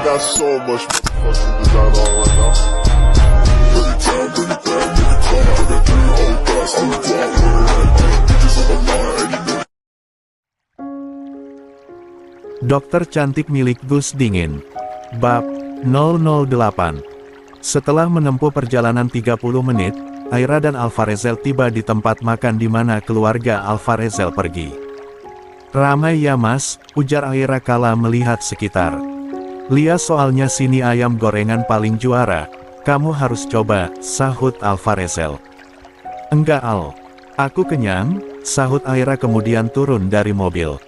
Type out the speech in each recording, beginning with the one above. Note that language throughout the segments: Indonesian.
got so much motherfucking design on right now. Bring it down, bring it down, bring it down. I got three whole thoughts on the block with it right now. Bitches on the line, and you know. Dokter cantik milik Gus Dingin. Bab 008. Setelah menempuh perjalanan 30 menit, Aira dan Alvarezel tiba di tempat makan di mana keluarga Alvarezel pergi. "Ramai ya mas," ujar Aira kala melihat sekitar. "Lihat soalnya sini ayam gorengan paling juara, kamu harus coba," sahut Alvarezel. "Enggak Al, aku kenyang," sahut Aira kemudian turun dari mobil.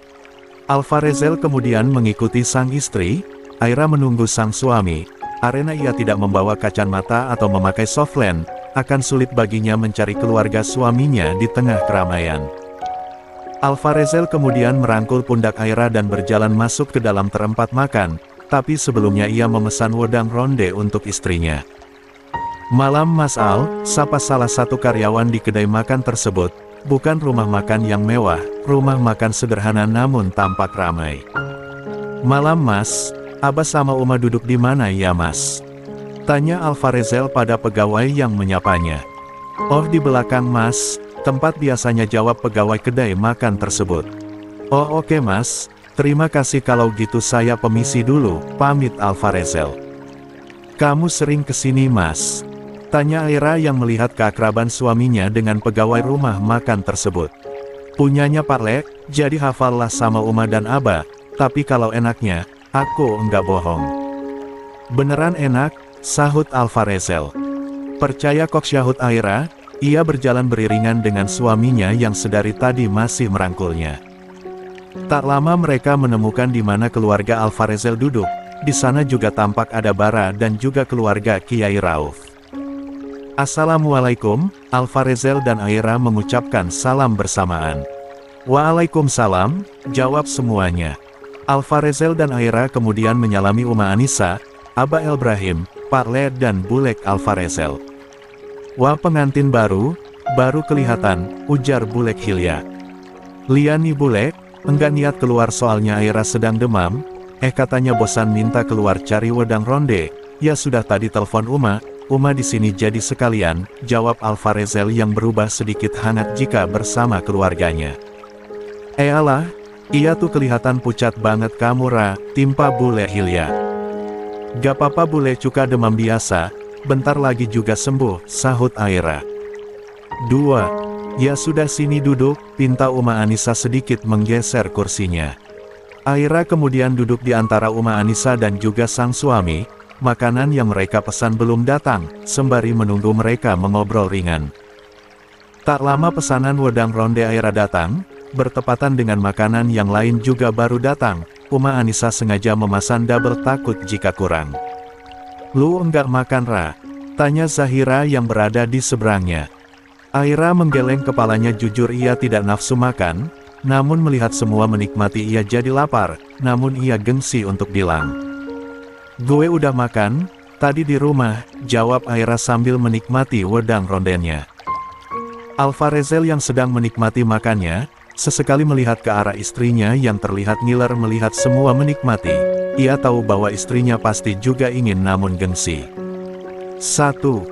Alvarezel kemudian mengikuti sang istri. Aira menunggu sang suami. Karena ia tidak membawa kacamata atau memakai softland, akan sulit baginya mencari keluarga suaminya di tengah keramaian. Alvarezel kemudian merangkul pundak Aira dan berjalan masuk ke dalam tempat makan, tapi sebelumnya ia memesan wedang ronde untuk istrinya. "Malam Mas Al," sapa salah satu karyawan di kedai makan tersebut. "Bukan rumah makan yang mewah, rumah makan sederhana namun tampak ramai." "Malam Mas, Abah sama Uma duduk di mana ya Mas?" tanya Alvarezel pada pegawai yang menyapanya. "Oh di belakang Mas," tempat biasanya jawab pegawai kedai makan tersebut. "Oh oke Mas, terima kasih kalau gitu saya permisi dulu," pamit Alvarezel. "Kamu sering kesini Mas?" tanya Aira yang melihat keakraban suaminya dengan pegawai rumah makan tersebut. "Punyanya Parlek, jadi hafallah sama Uma dan Abah, tapi kalau enaknya, aku enggak bohong." "Beneran enak," sahut Alvarezel. "Percaya kok," syahut Aira. Ia berjalan beriringan dengan suaminya yang sedari tadi masih merangkulnya. Tak lama mereka menemukan di mana keluarga Alvarezel duduk. Di sana juga tampak ada Bara dan juga keluarga Kiai Rauf. "Assalamualaikum," Alvarezel dan Aira mengucapkan salam bersamaan. "Waalaikumsalam," jawab semuanya. Alvarezel dan Aira kemudian menyalami Uma Anissa, Abah Ibrahim, Parle dan Bulek Alvarezel. "Wah pengantin baru kelihatan," ujar Bulek Hilya. "Lian nih Bulek, enggak niat keluar soalnya Aira sedang demam, katanya bosan minta keluar cari wedang ronde, ya sudah tadi telepon Uma di sini jadi sekalian," jawab Alvarezel yang berubah sedikit hangat jika bersama keluarganya. "Alah, iya tuh kelihatan pucat banget kamu Ra," timpa Bule Hilya. "Gak apa-apa Bule cuka demam biasa, bentar lagi juga sembuh," sahut Aira. "Dua, ya sudah sini duduk," pinta Uma Anissa sedikit menggeser kursinya. Aira kemudian duduk di antara Uma Anissa dan juga sang suami. Makanan yang mereka pesan belum datang, sembari menunggu mereka mengobrol ringan. Tak lama pesanan wedang ronde Aira datang, bertepatan dengan makanan yang lain juga baru datang. Uma Anissa sengaja memesan double takut jika kurang. "Lu enggak makan Ra?" tanya Zahira yang berada di seberangnya. Aira menggeleng kepalanya, jujur ia tidak nafsu makan, namun melihat semua menikmati ia jadi lapar, namun ia gengsi untuk bilang. "Gue udah makan, tadi di rumah," jawab Aira sambil menikmati wedang rondennya. Alvarezel yang sedang menikmati makannya, sesekali melihat ke arah istrinya yang terlihat ngiler melihat semua menikmati. Ia tahu bahwa istrinya pasti juga ingin namun gengsi. "Satu,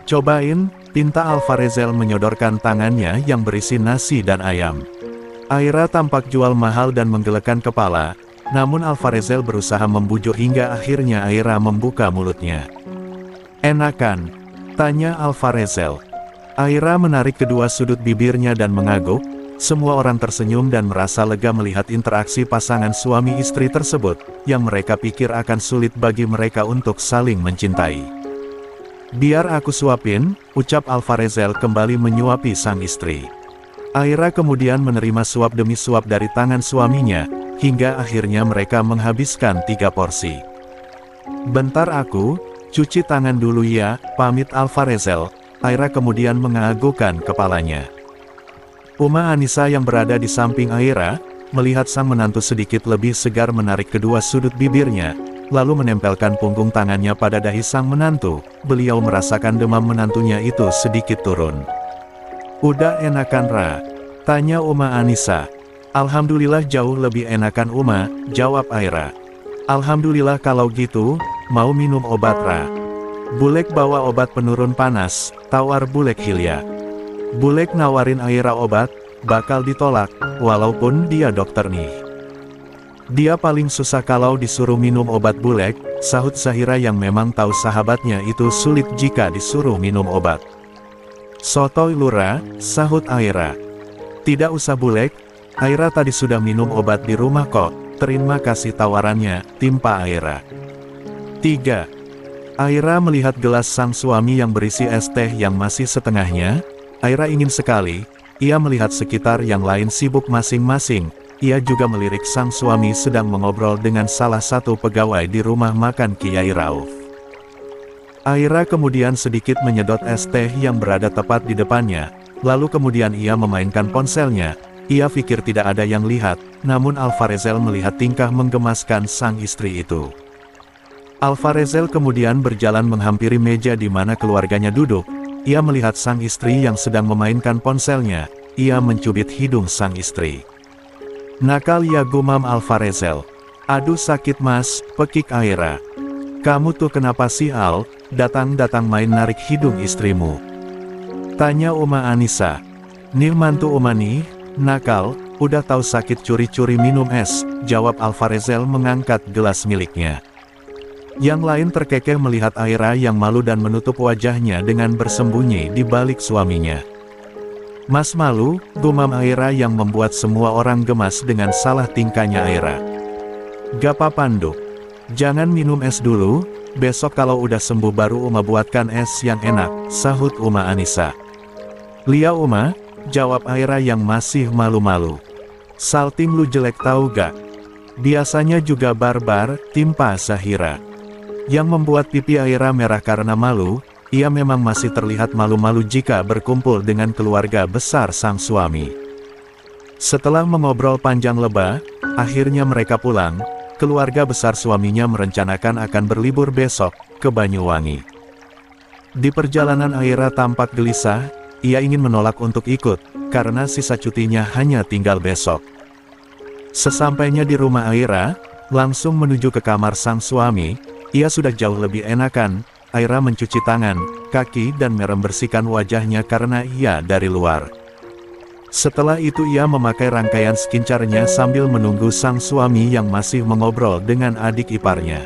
cobain," pinta Alvarezel menyodorkan tangannya yang berisi nasi dan ayam. Aira tampak jual mahal dan menggelengkan kepala, namun Alvarezel berusaha membujuk hingga akhirnya Aira membuka mulutnya. "Enakan?" tanya Alvarezel. Aira menarik kedua sudut bibirnya dan mengangguk. Semua orang tersenyum dan merasa lega melihat interaksi pasangan suami istri tersebut, yang mereka pikir akan sulit bagi mereka untuk saling mencintai. "Biar aku suapin," ucap Alvarezel kembali menyuapi sang istri. Aira kemudian menerima suap demi suap dari tangan suaminya, hingga akhirnya mereka menghabiskan 3 porsi. "Bentar aku cuci tangan dulu ya," pamit Alvarezel. Aira kemudian menganggukkan kepalanya. Uma Anissa yang berada di samping Aira, melihat sang menantu sedikit lebih segar menarik kedua sudut bibirnya, lalu menempelkan punggung tangannya pada dahi sang menantu. Beliau merasakan demam menantunya itu sedikit turun. "Udah enakan Ra?" tanya Uma Anissa. "Alhamdulillah jauh lebih enakan Uma," jawab Aira. Alhamdulillah kalau gitu, mau minum obat Ra? Bulek bawa obat penurun panas, tawar Bulek Hilya. Bulek nawarin Aira obat, bakal ditolak, walaupun dia dokter nih. Dia paling susah kalau disuruh minum obat Bulek, sahut Zahira yang memang tahu sahabatnya itu sulit jika disuruh minum obat. Sotoy Lura, sahut Aira. Tidak usah Bulek, Aira tadi sudah minum obat di rumah kok, terima kasih tawarannya, timpa Aira. 3. Aira melihat gelas sang suami yang berisi es teh yang masih setengahnya. Aira ingin sekali, ia melihat sekitar yang lain sibuk masing-masing. Ia juga melirik sang suami sedang mengobrol dengan salah satu pegawai di rumah makan Kiai Rauf. Aira kemudian sedikit menyedot es teh yang berada tepat di depannya, lalu kemudian ia memainkan ponselnya. Ia pikir tidak ada yang lihat, namun Alvarezel melihat tingkah menggemaskan sang istri itu. Alvarezel kemudian berjalan menghampiri meja di mana keluarganya duduk. Ia melihat sang istri yang sedang memainkan ponselnya. Ia mencubit hidung sang istri. Nakal ya, gumam Alvarezel. Aduh sakit mas, pekik Aira. Kamu tuh kenapa sih Al, datang-datang main narik hidung istrimu? Tanya Uma Anissa. Nih mantu Uma nih, nakal, udah tahu sakit curi-curi minum es, jawab Alvarezel mengangkat gelas miliknya. Yang lain terkekeh melihat Aira yang malu dan menutup wajahnya dengan bersembunyi di balik suaminya. Mas malu, gumam Aira yang membuat semua orang gemas dengan salah tingkahnya Aira. Gak apa-apa Nduk. Jangan minum es dulu, besok kalau udah sembuh baru Uma buatkan es yang enak, sahut Uma Anissa. Lia Uma, jawab Aira yang masih malu-malu. Salting lu jelek tahu gak? Biasanya juga barbar, timpa Zahira. Yang membuat pipi Aira merah karena malu, ia memang masih terlihat malu-malu jika berkumpul dengan keluarga besar sang suami. Setelah mengobrol panjang lebar, akhirnya mereka pulang. Keluarga besar suaminya merencanakan akan berlibur besok ke Banyuwangi. Di perjalanan Aira tampak gelisah, ia ingin menolak untuk ikut, karena sisa cutinya hanya tinggal besok. Sesampainya di rumah Aira, langsung menuju ke kamar sang suami, ia sudah jauh lebih enakan. Aira mencuci tangan, kaki dan membersihkan wajahnya karena ia dari luar. Setelah itu ia memakai rangkaian skincare-nya sambil menunggu sang suami yang masih mengobrol dengan adik iparnya.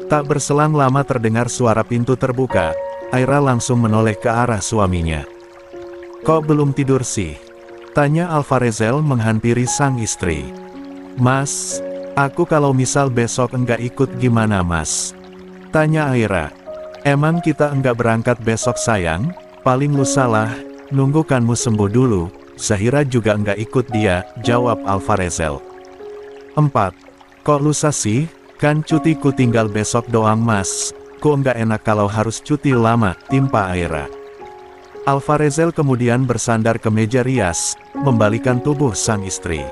Tak berselang lama terdengar suara pintu terbuka, Aira langsung menoleh ke arah suaminya. Kok belum tidur sih? Tanya Alvarezel menghampiri sang istri. Mas, aku kalau misal besok enggak ikut gimana mas? Tanya Aira. Emang kita enggak berangkat besok sayang? Paling lu salah, nunggukanmu sembuh dulu. Zahira juga enggak ikut dia, jawab Alvarezel. 4. Kok lusa sih? Kan cutiku tinggal besok doang mas. Kok enggak enak kalau harus cuti lama, timpa Aira. Alvarezel kemudian bersandar ke meja rias, membalikan tubuh sang istri.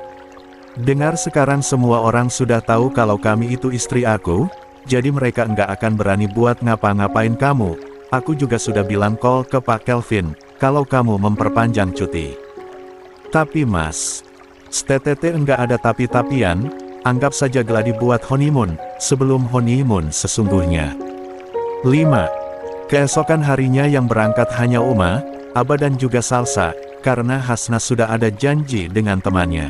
Dengar sekarang semua orang sudah tahu kalau kami itu istri aku, jadi mereka enggak akan berani buat ngapa-ngapain kamu. Aku juga sudah bilang call ke Pak Kelvin, kalau kamu memperpanjang cuti. Tapi mas, STTT enggak ada tapi-tapian, anggap saja gladi buat honeymoon, sebelum honeymoon sesungguhnya. 5. Keesokan harinya yang berangkat hanya Uma, Aba dan juga Salsa, karena Hasna sudah ada janji dengan temannya.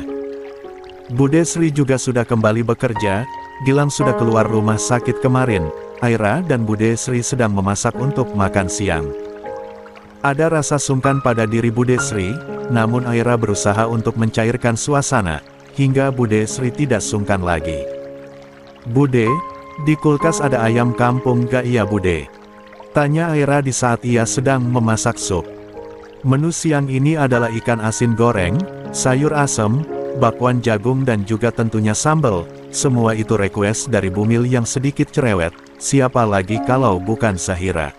Bude Sri juga sudah kembali bekerja, Gilang sudah keluar rumah sakit kemarin, Aira dan Bude Sri sedang memasak untuk makan siang. Ada rasa sungkan pada diri Bude Sri, namun Aira berusaha untuk mencairkan suasana, hingga Bude Sri tidak sungkan lagi. Bude, di kulkas ada ayam kampung gak iya Bude? Tanya Aira di saat ia sedang memasak sup. Menu siang ini adalah ikan asin goreng, sayur asem, bakwan jagung dan juga tentunya sambal. Semua itu request dari Bumil yang sedikit cerewet, siapa lagi kalau bukan Zahira.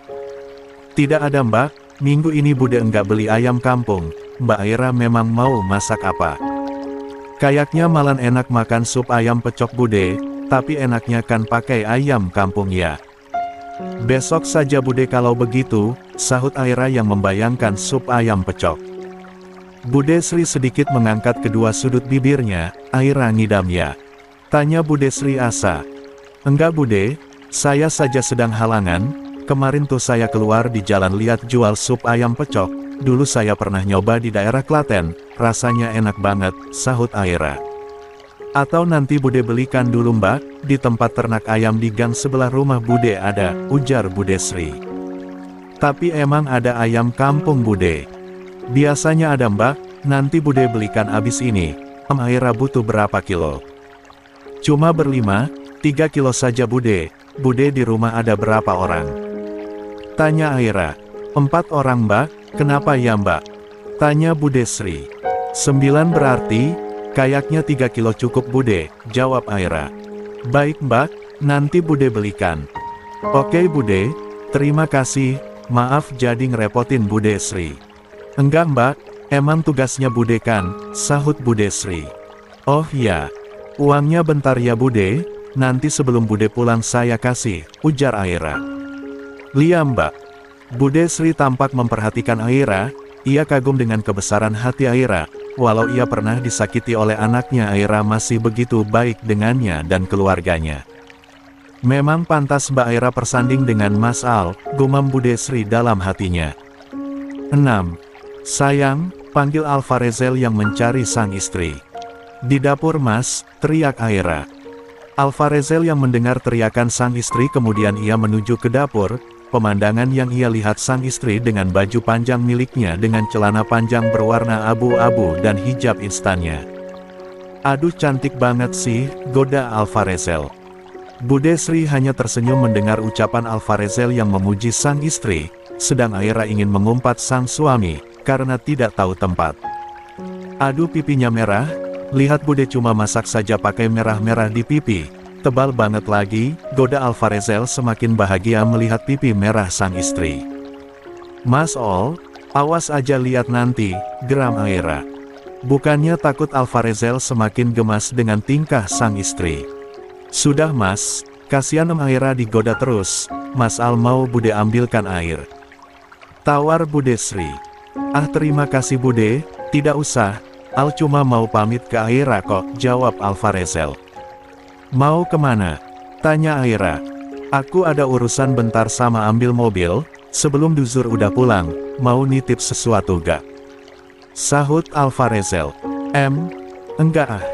Tidak ada mbak, minggu ini Bude enggak beli ayam kampung, Mbak Aira memang mau masak apa? Kayaknya malah enak makan sup ayam pecok Bude, tapi enaknya kan pakai ayam kampung ya. Besok saja Bude kalau begitu, sahut Aira yang membayangkan sup ayam pecok. Bude Sri sedikit mengangkat kedua sudut bibirnya, Aira ngidam ya. Tanya Bude Sri asa, Enggak Bude, saya saja sedang halangan, kemarin tuh saya keluar di jalan lihat jual sup ayam pecok, dulu saya pernah nyoba di daerah Klaten, rasanya enak banget, sahut Aira. Atau nanti Bude belikan dulu Mbak, di tempat ternak ayam di gang sebelah rumah Bude ada, ujar Bude Sri. Tapi emang ada ayam kampung Bude? Biasanya ada Mbak, nanti Bude belikan abis ini. Aira butuh berapa kilo? Cuma berlima, 3 kilo saja Bude. Bude di rumah ada berapa orang? Tanya Aira. 4 orang Mbak, kenapa ya Mbak? Tanya Bude Sri. 9 berarti, kayaknya 3 kilo cukup Bude, jawab Aira. Baik Mbak, nanti Bude belikan. Oke Bude, terima kasih, maaf jadi ngerepotin Bude Sri. Enggak Mbak, emang tugasnya Bude kan, sahut Bude Sri. Oh ya, uangnya bentar ya Bude, nanti sebelum Bude pulang saya kasih, ujar Aira. Lihat Mbak. Bude Sri tampak memperhatikan Aira, ia kagum dengan kebesaran hati Aira, walau ia pernah disakiti oleh anaknya Aira masih begitu baik dengannya dan keluarganya. Memang pantas Mbak Aira persanding dengan Mas Al, gumam Bude Sri dalam hatinya. 6. Sayang, panggil Alvarezel yang mencari sang istri. Di dapur Mas, teriak Aira. Alvarezel yang mendengar teriakan sang istri kemudian ia menuju ke dapur, pemandangan yang ia lihat sang istri dengan baju panjang miliknya dengan celana panjang berwarna abu-abu dan hijab instannya. Aduh cantik banget sih, goda Alvarezel. Bude Sri hanya tersenyum mendengar ucapan Alvarezel yang memuji sang istri, sedang Aira ingin mengumpat sang suami, karena tidak tahu tempat. Aduh pipinya merah, lihat Bude cuma masak saja pakai merah-merah di pipi. Tebal banget lagi, goda Alvarezel semakin bahagia melihat pipi merah sang istri. Mas Ol, awas aja lihat nanti, geram Aira. Bukannya takut Alvarezel semakin gemas dengan tingkah sang istri. Sudah Mas, kasihan Aira digoda terus, Mas Al mau Bude ambilkan air. Tawar Bude Sri. Ah terima kasih Bude, tidak usah, Al cuma mau pamit ke Aira kok, jawab Alvarezel. Mau kemana? Tanya Aira. Aku ada urusan bentar sama ambil mobil, sebelum Duzur udah pulang, mau nitip sesuatu gak? Sahut Alvarezel. Enggak ah.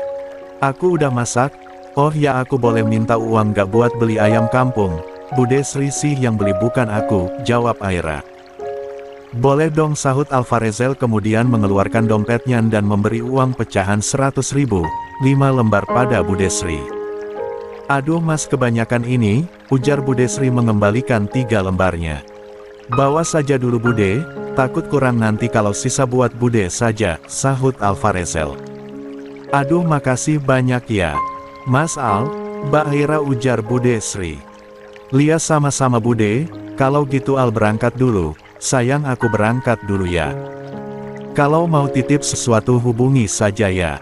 Aku udah masak, oh ya aku boleh minta uang gak buat beli ayam kampung, Bude Sri sih yang beli bukan aku, jawab Aira. Boleh dong sahut Alvarezel kemudian mengeluarkan dompetnya dan memberi uang pecahan 100.000, 5 lembar pada Bude Sri. Aduh mas kebanyakan ini, ujar Bude Sri mengembalikan 3 lembarnya. Bawa saja dulu Bude, takut kurang nanti kalau sisa buat Bude saja, sahut Alvarezel. Aduh makasih banyak ya, Mas Al, Mbak Aira ujar Bude Sri. Lihat sama-sama Bude, kalau gitu Al berangkat dulu, sayang aku berangkat dulu ya. Kalau mau titip sesuatu hubungi saja ya.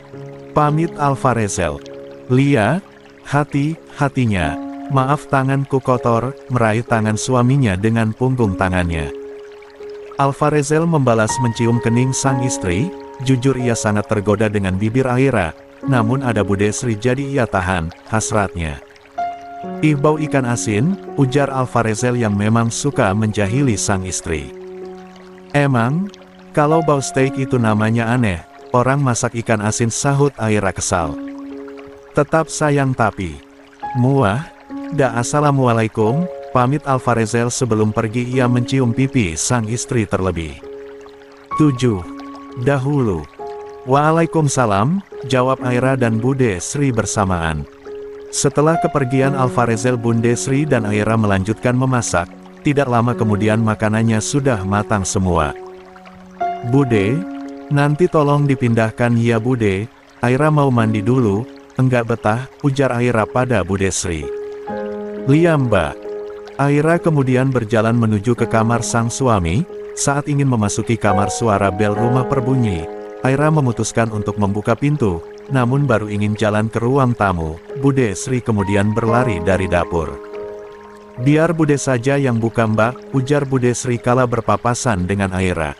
Pamit Alvarezel. Lia, hati-hatinya, maaf tanganku kotor, meraih tangan suaminya dengan punggung tangannya. Alvarezel membalas mencium kening sang istri, jujur ia sangat tergoda dengan bibir Aira, namun ada Bude Sri jadi ia tahan, hasratnya. Ih bau ikan asin, ujar Alvarezel yang memang suka menjahili sang istri. Emang, kalau bau steak itu namanya aneh, orang masak ikan asin sahut Aira kesal. Tetap sayang tapi. Muah, assalamualaikum, pamit Alvarezel sebelum pergi ia mencium pipi sang istri terlebih. 7. Dahulu. Waalaikumsalam, jawab Aira dan Bude Sri bersamaan. Setelah kepergian Alvarezel Bude Sri dan Aira melanjutkan memasak, tidak lama kemudian makanannya sudah matang semua. Bude, nanti tolong dipindahkan ya Bude, Aira mau mandi dulu. Enggak betah, ujar Aira pada Bude Sri. Lihat Mbak. Aira kemudian berjalan menuju ke kamar sang suami, saat ingin memasuki kamar suara bel rumah berbunyi. Aira memutuskan untuk membuka pintu, namun baru ingin jalan ke ruang tamu, Bude Sri kemudian berlari dari dapur. Biar Bude saja yang buka Mbak, ujar Bude Sri kala berpapasan dengan Aira.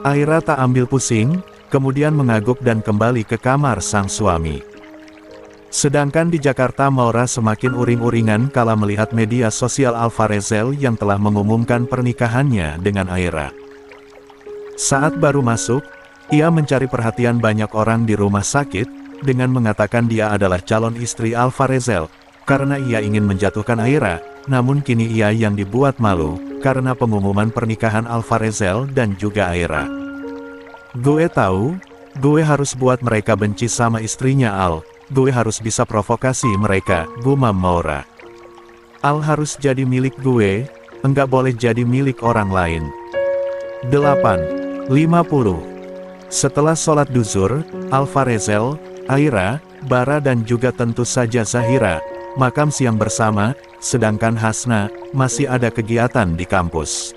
Aira tak ambil pusing, kemudian mengangguk dan kembali ke kamar sang suami. Sedangkan di Jakarta Maura semakin uring-uringan kala melihat media sosial Alvarezel yang telah mengumumkan pernikahannya dengan Aira. Saat baru masuk, ia mencari perhatian banyak orang di rumah sakit, dengan mengatakan dia adalah calon istri Alvarezel, karena ia ingin menjatuhkan Aira, namun kini ia yang dibuat malu, karena pengumuman pernikahan Alvarezel dan juga Aira. Gue tahu, gue harus buat mereka benci sama istrinya Al. Gue harus bisa provokasi mereka, gumam Maura. Al harus jadi milik gue, enggak boleh jadi milik orang lain. 8:50. Setelah sholat duhur, Alvarezel, Aira, Bara dan juga tentu saja Zahira, makan siang bersama, sedangkan Hasna, masih ada kegiatan di kampus.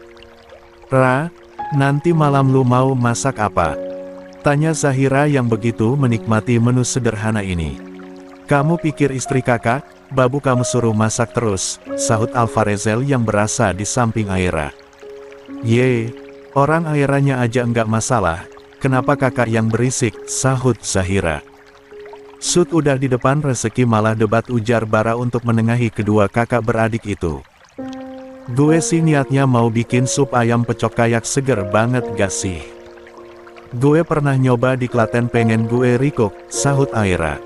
Ra, nanti malam lu mau masak apa? Tanya Zahira yang begitu menikmati menu sederhana ini. Kamu pikir istri kakak, babu kamu suruh masak terus, sahut Alvarezel yang berasa di samping Aira. Ye, orang Airanya aja enggak masalah, kenapa kakak yang berisik, sahut Zahira. Sud udah di depan rezeki malah debat, ujar Bara untuk menengahi kedua kakak beradik itu. Gue sih niatnya mau bikin sup ayam pecok kayak seger banget gak sih? Gue pernah nyoba di Klaten, pengen gue rikuk, sahut Aira.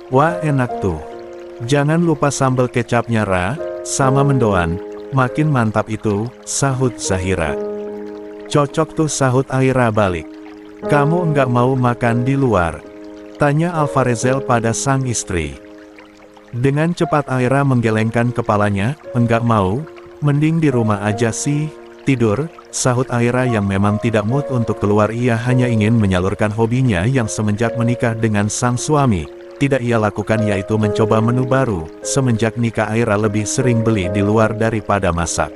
Wah enak tuh. Jangan lupa sambal kecapnya Ra, sama mendoan, makin mantap itu, sahut Zahira. Cocok tuh, sahut Aira balik. Kamu enggak mau makan di luar? Tanya Alvarezel pada sang istri. Dengan cepat Aira menggelengkan kepalanya, enggak mau, mending di rumah aja sih, tidur, sahut Aira yang memang tidak mood untuk keluar. Ia hanya ingin menyalurkan hobinya yang semenjak menikah dengan sang suami tidak ia lakukan, yaitu mencoba menu baru. Semenjak nikah Aira lebih sering beli di luar daripada masak.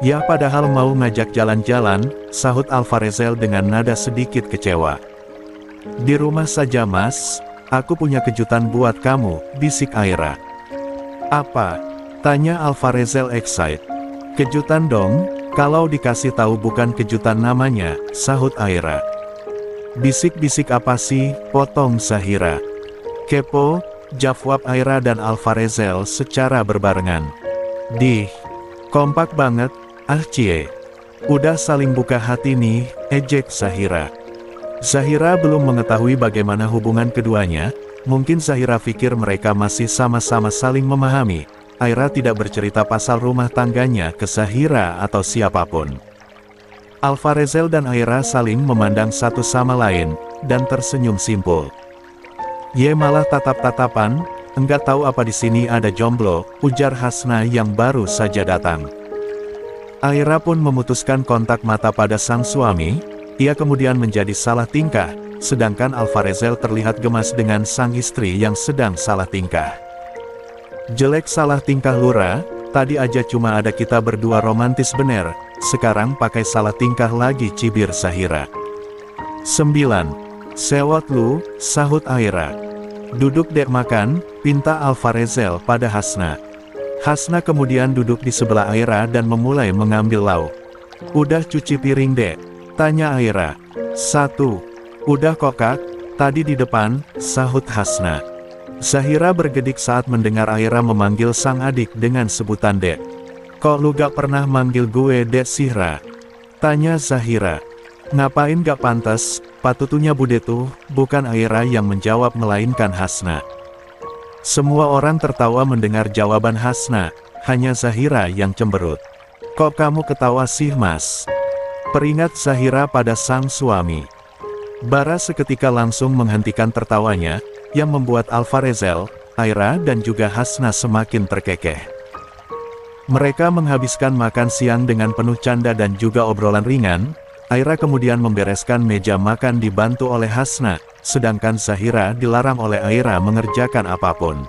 Ya padahal mau ngajak jalan-jalan, sahut Alvarezel dengan nada sedikit kecewa. Di rumah saja mas, aku punya kejutan buat kamu, bisik Aira. Apa? Tanya Alvarezel excited. Kejutan dong, kalau dikasih tahu bukan kejutan namanya, sahut Aira. Bisik-bisik apa sih, potong Zahira. Kepo, jawab Aira dan Alvarezel secara berbarengan. Dih, kompak banget, ah cie. Udah saling buka hati nih, ejek Zahira. Zahira belum mengetahui bagaimana hubungan keduanya, mungkin Zahira pikir mereka masih sama-sama saling memahami. Aira tidak bercerita pasal rumah tangganya ke Zahira atau siapapun. Alvarezel dan Aira saling memandang satu sama lain, dan tersenyum simpul. Ye malah tatap-tatapan, enggak tahu apa di sini ada jomblo, ujar Hasna yang baru saja datang. Aira pun memutuskan kontak mata pada sang suami, ia kemudian menjadi salah tingkah, sedangkan Alvarezel terlihat gemas dengan sang istri yang sedang salah tingkah. Jelek salah tingkah Lura, tadi aja cuma ada kita berdua romantis bener, sekarang pakai salah tingkah lagi, cibir Zahira. 9. Sewot lu, sahut Aira. Duduk dek makan, pinta Alvarezel pada Hasna. Hasna kemudian duduk di sebelah Aira dan memulai mengambil lauk. Udah cuci piring dek? Tanya Aira. 1. Udah kok kak, tadi di depan, sahut Hasna. Zahira bergedik saat mendengar Aira memanggil sang adik dengan sebutan dek. Kok lu gak pernah manggil gue dek Sihra? Tanya Zahira. Ngapain gak pantas, patutunya bude tuh, bukan Aira yang menjawab melainkan Hasna. Semua orang tertawa mendengar jawaban Hasna, hanya Zahira yang cemberut. Kok kamu ketawa sih mas? Peringat Zahira pada sang suami. Bara seketika langsung menghentikan tertawanya, yang membuat Alvarezel, Aira dan juga Hasna semakin terkekeh. Mereka menghabiskan makan siang dengan penuh canda dan juga obrolan ringan. Aira kemudian membereskan meja makan dibantu oleh Hasna, sedangkan Zahira dilarang oleh Aira mengerjakan apapun.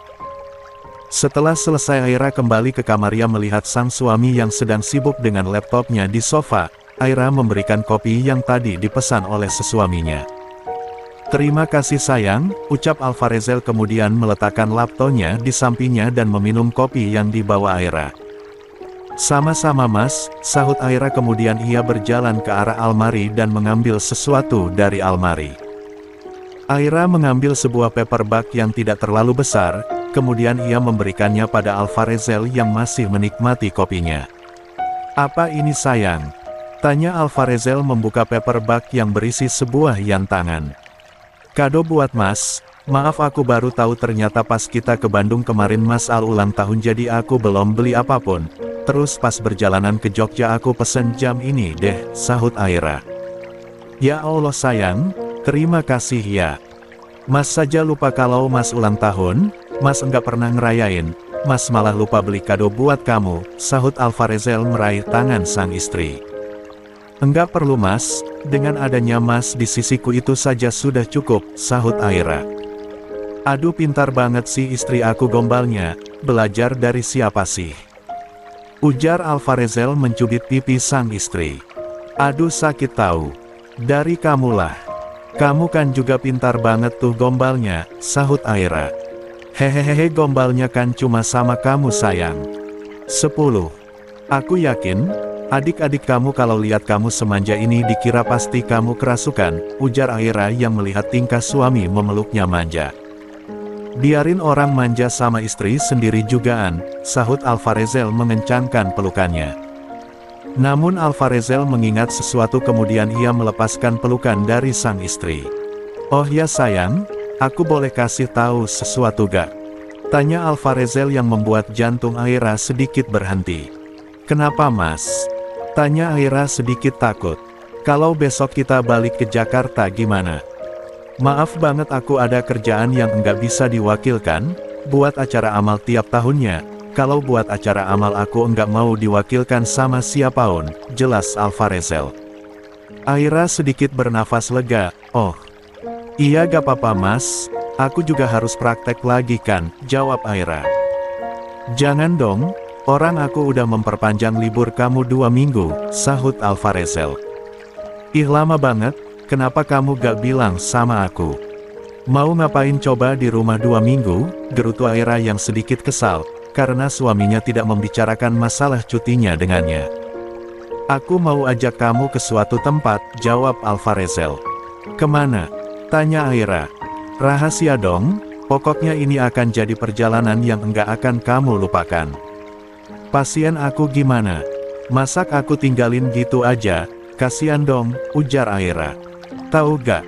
Setelah selesai Aira kembali ke kamarnya melihat sang suami yang sedang sibuk dengan laptopnya di sofa. Aira memberikan kopi yang tadi dipesan oleh sesuaminya. Terima kasih sayang, ucap Alvarezel kemudian meletakkan laptopnya di sampingnya dan meminum kopi yang dibawa Aira. Sama-sama mas, sahut Aira kemudian ia berjalan ke arah almari dan mengambil sesuatu dari almari. Aira mengambil sebuah paperback yang tidak terlalu besar, kemudian ia memberikannya pada Alvarezel yang masih menikmati kopinya. "Apa ini sayang?" tanya Alvarezel membuka paperback yang berisi sebuah yantangan. "Kado buat Mas. Maaf aku baru tahu ternyata pas kita ke Bandung kemarin Mas Al ulang tahun jadi aku belum beli apapun. Terus pas berjalanan ke Jogja aku pesen jam ini deh," sahut Aira. "Ya Allah sayang, terima kasih ya. Mas saja lupa kalau Mas ulang tahun, Mas enggak pernah ngerayain, Mas malah lupa beli kado buat kamu," sahut Alvarezel meraih tangan sang istri. "Enggak perlu Mas, dengan adanya Mas di sisiku itu saja sudah cukup," sahut Aira. "Aduh pintar banget sih istri aku," gombalnya, "belajar dari siapa sih?" ujar Alvarezel mencubit pipi sang istri. "Aduh sakit tahu. Dari kamulah. Kamu kan juga pintar banget tuh," gombalnya, sahut Aira. "Hehehe gombalnya kan cuma sama kamu sayang." 10. "Aku yakin, adik-adik kamu kalau lihat kamu semanja ini dikira pasti kamu kerasukan," ujar Aira yang melihat tingkah suami memeluknya manja. "Biarin orang manja sama istri sendiri jugaan," sahut Alvarezel mengencangkan pelukannya. Namun Alvarezel mengingat sesuatu kemudian ia melepaskan pelukan dari sang istri. "Oh ya sayang, aku boleh kasih tahu sesuatu gak?" tanya Alvarezel yang membuat jantung Aira sedikit berhenti. "Kenapa Mas?" tanya Aira sedikit takut. "Kalau besok kita balik ke Jakarta gimana?" "Maaf banget aku ada kerjaan yang enggak bisa diwakilkan, buat acara amal tiap tahunnya. Kalau buat acara amal aku enggak mau diwakilkan sama siapaun," jelas Alvarezel. Aira sedikit bernafas lega. "Oh, iya gak apa-apa Mas, aku juga harus praktek lagi kan," jawab Aira. "Jangan dong, orang aku udah memperpanjang libur kamu 2 minggu, sahut Alvarezel. "Ih lama banget. Kenapa kamu gak bilang sama aku? Mau ngapain coba di rumah 2 minggu, gerutu Aira yang sedikit kesal, karena suaminya tidak membicarakan masalah cutinya dengannya. "Aku mau ajak kamu ke suatu tempat," jawab Alvarezel. "Kemana?" tanya Aira. "Rahasia dong, pokoknya ini akan jadi perjalanan yang enggak akan kamu lupakan." "Pasien aku gimana? Masak aku tinggalin gitu aja, kasihan dong," ujar Aira. "Tahu gak?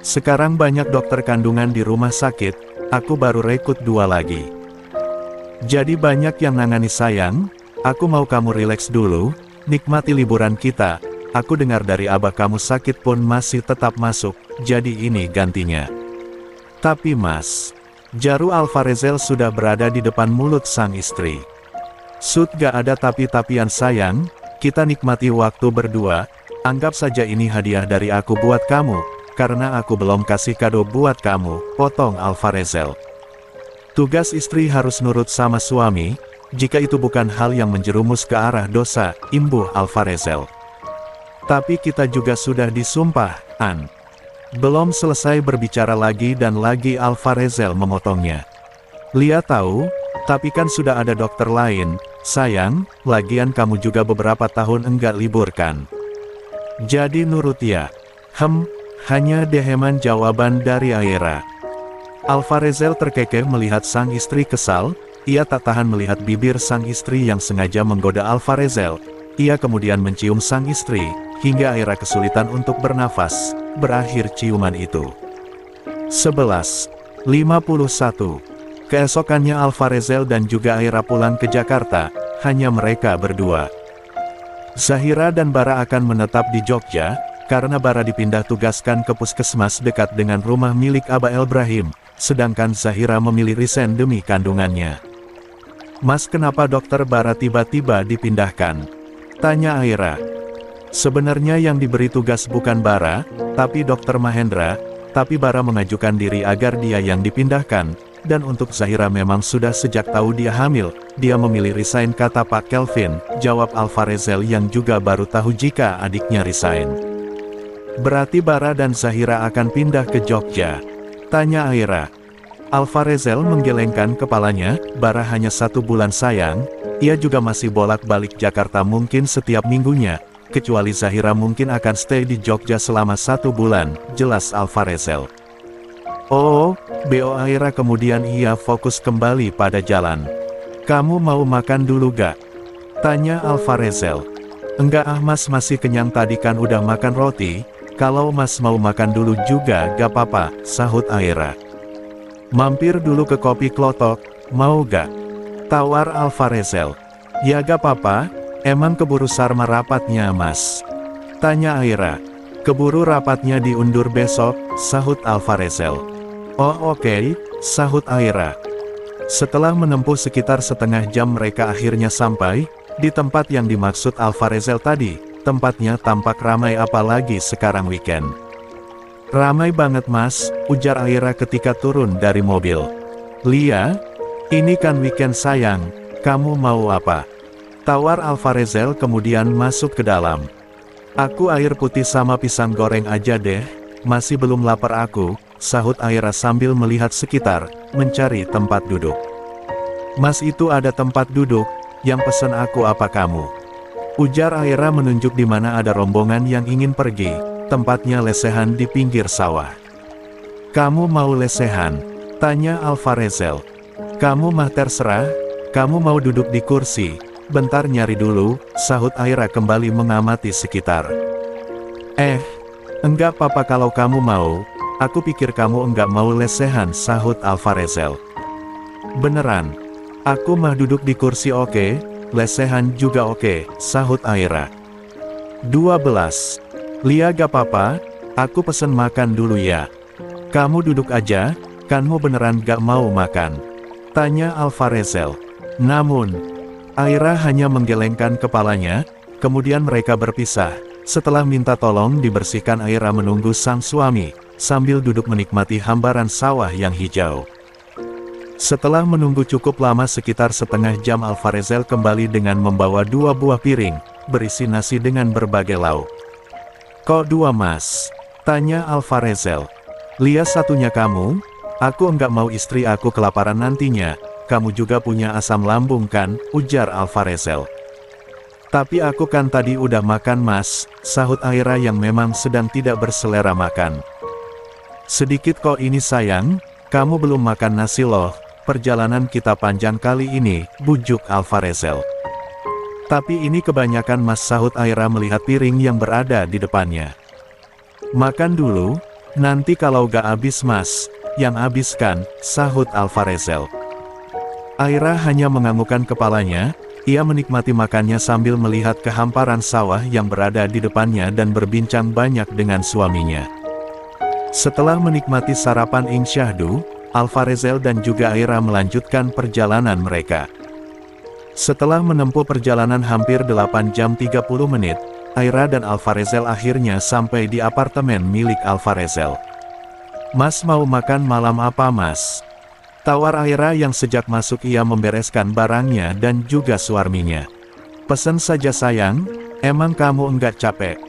Sekarang banyak dokter kandungan di rumah sakit, aku baru rekrut 2 lagi. Jadi banyak yang nangani sayang, aku mau kamu rileks dulu, nikmati liburan kita, aku dengar dari abah kamu sakit pun masih tetap masuk, jadi ini gantinya." "Tapi Mas," jaru Alvarezel sudah berada di depan mulut sang istri. "Sud gak ada tapi-tapian sayang, kita nikmati waktu berdua. Anggap saja ini hadiah dari aku buat kamu, karena aku belum kasih kado buat kamu," potong Alvarezel. "Tugas istri harus nurut sama suami, jika itu bukan hal yang menjerumus ke arah dosa," imbuh Alvarezel. "Tapi kita juga sudah disumpah, An." Belum selesai berbicara lagi dan lagi Alvarezel memotongnya. "Lia tahu, tapi kan sudah ada dokter lain, sayang, lagian kamu juga beberapa tahun enggak libur kan. Jadi nurut ya." Hanya deheman jawaban dari Aira. Alvarezel terkekeh melihat sang istri kesal, ia tak tahan melihat bibir sang istri yang sengaja menggoda Alvarezel. Ia kemudian mencium sang istri, hingga Aira kesulitan untuk bernafas, berakhir ciuman itu. 11:51. Keesokannya Alvarezel dan juga Aira pulang ke Jakarta, hanya mereka berdua. Zahira dan Bara akan menetap di Jogja, karena Bara dipindah tugaskan ke puskesmas dekat dengan rumah milik Aba Elbrahim, sedangkan Zahira memilih resign demi kandungannya. "Mas kenapa dokter Bara tiba-tiba dipindahkan?" tanya Aira. Sebenarnya yang diberi tugas bukan Bara, tapi dokter Mahendra, tapi Bara mengajukan diri agar dia yang dipindahkan. Dan untuk Zahira memang sudah sejak tahu dia hamil, dia memilih resign, kata Pak Kelvin, jawab Alvarezel yang juga baru tahu jika adiknya resign. "Berarti Bara dan Zahira akan pindah ke Jogja?" tanya Aira. Alvarezel menggelengkan kepalanya. "Bara hanya 1 bulan sayang, ia juga masih bolak-balik Jakarta mungkin setiap minggunya, kecuali Zahira mungkin akan stay di Jogja selama 1 bulan, jelas Alvarezel. Oh, Bo Aira kemudian ia fokus kembali pada jalan. Kamu mau makan dulu gak? Tanya Alvarezel. Enggak ah mas, masih kenyang, tadi kan udah makan roti. Kalau mas mau makan dulu juga gak apa-apa, sahut Aira. Mampir dulu ke Kopi Klotok, mau gak? Tawar Alvarezel. Ya gak apa-apa, emang keburu sarma rapatnya mas? Tanya Aira. Keburu rapatnya diundur besok, sahut Alvarezel. Oh oke, sahut Aira. Setelah menempuh sekitar setengah jam mereka akhirnya sampai di tempat yang dimaksud Alvarezel tadi. Tempatnya tampak ramai apalagi sekarang weekend. Ramai banget mas, ujar Aira ketika turun dari mobil. Lia, ini kan weekend sayang, kamu mau apa? Tawar Alvarezel kemudian masuk ke dalam. Aku air putih sama pisang goreng aja deh, masih belum lapar aku, sahut Aira sambil melihat sekitar, mencari tempat duduk. Mas itu ada tempat duduk, yang pesan aku apa kamu? Ujar Aira menunjuk di mana ada rombongan yang ingin pergi, tempatnya lesehan di pinggir sawah. Kamu mau lesehan? Tanya Alvarezel. Kamu mah terserah, kamu mau duduk di kursi, bentar nyari dulu, sahut Aira kembali mengamati sekitar. Enggak apa-apa kalau kamu mau, aku pikir kamu enggak mau lesehan, sahut Alvarezel. Beneran? Aku mah duduk di kursi oke, lesehan juga oke, sahut Aira. 12. Lia gak apa-apa, aku pesen makan dulu ya. Kamu duduk aja, kanmu beneran gak mau makan? Tanya Alvarezel. Namun, Aira hanya menggelengkan kepalanya, kemudian mereka berpisah. Setelah minta tolong dibersihkan, Aira menunggu sang suami, sambil duduk menikmati hamparan sawah yang hijau. Setelah menunggu cukup lama sekitar setengah jam, Alvarezel kembali dengan membawa 2 buah piring, berisi nasi dengan berbagai lauk. Kok 2 mas? Tanya Alvarezel. Lia satunya kamu? Aku enggak mau istri aku kelaparan nantinya, kamu juga punya asam lambung kan? Ujar Alvarezel. Tapi aku kan tadi udah makan mas, sahut Aira yang memang sedang tidak berselera makan. Sedikit kok ini sayang, kamu belum makan nasi loh, perjalanan kita panjang kali ini, bujuk Alvarezel. Tapi ini kebanyakan mas, sahut Aira melihat piring yang berada di depannya. Makan dulu, nanti kalau gak habis mas, yang habiskan, sahut Alvarezel. Aira hanya menganggukkan kepalanya, ia menikmati makannya sambil melihat ke hamparan sawah yang berada di depannya dan berbincang banyak dengan suaminya. Setelah menikmati sarapan ing syahdu, Alvarezel dan juga Aira melanjutkan perjalanan mereka. Setelah menempuh perjalanan hampir 8 jam 30 menit, Aira dan Alvarezel akhirnya sampai di apartemen milik Alvarezel. Mas mau makan malam apa mas? Tawar Aira yang sejak masuk ia membereskan barangnya dan juga suaminya. Pesen saja sayang, emang kamu enggak capek?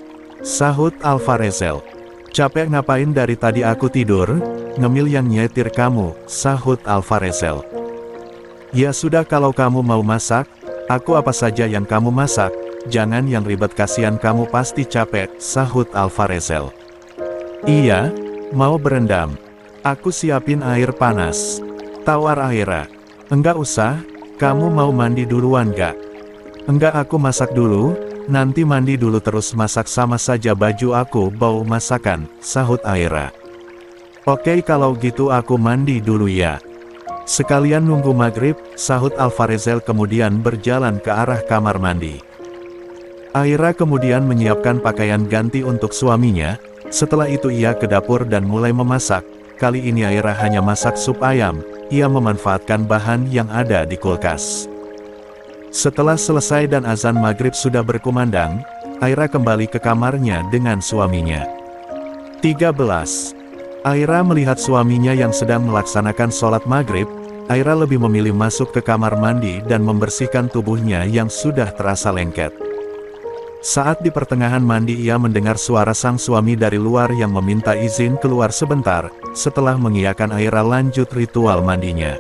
Sahut Alvarezel. Capek ngapain, dari tadi aku tidur, ngemil yang nyetir kamu, sahut Alvarezel. Ya sudah kalau kamu mau masak, aku apa saja yang kamu masak, jangan yang ribet kasihan kamu pasti capek, sahut Alvarezel. Iya, mau berendam. Aku siapin air panas. Tawar Aira. Enggak usah, kamu mau mandi duluan gak? Enggak, aku masak dulu, nanti mandi dulu terus masak sama saja, baju aku bau masakan, sahut Aira. Oke kalau gitu aku mandi dulu ya. Sekalian nunggu maghrib, sahut Alvarezel kemudian berjalan ke arah kamar mandi. Aira kemudian menyiapkan pakaian ganti untuk suaminya, setelah itu ia ke dapur dan mulai memasak. Kali ini Aira hanya masak sup ayam, ia memanfaatkan bahan yang ada di kulkas. Setelah selesai dan azan maghrib sudah berkumandang, Aira kembali ke kamarnya dengan suaminya. 13. Aira melihat suaminya yang sedang melaksanakan sholat maghrib, Aira lebih memilih masuk ke kamar mandi dan membersihkan tubuhnya yang sudah terasa lengket. Saat di pertengahan mandi ia mendengar suara sang suami dari luar yang meminta izin keluar sebentar. Setelah mengiyakan, Aira lanjut ritual mandinya.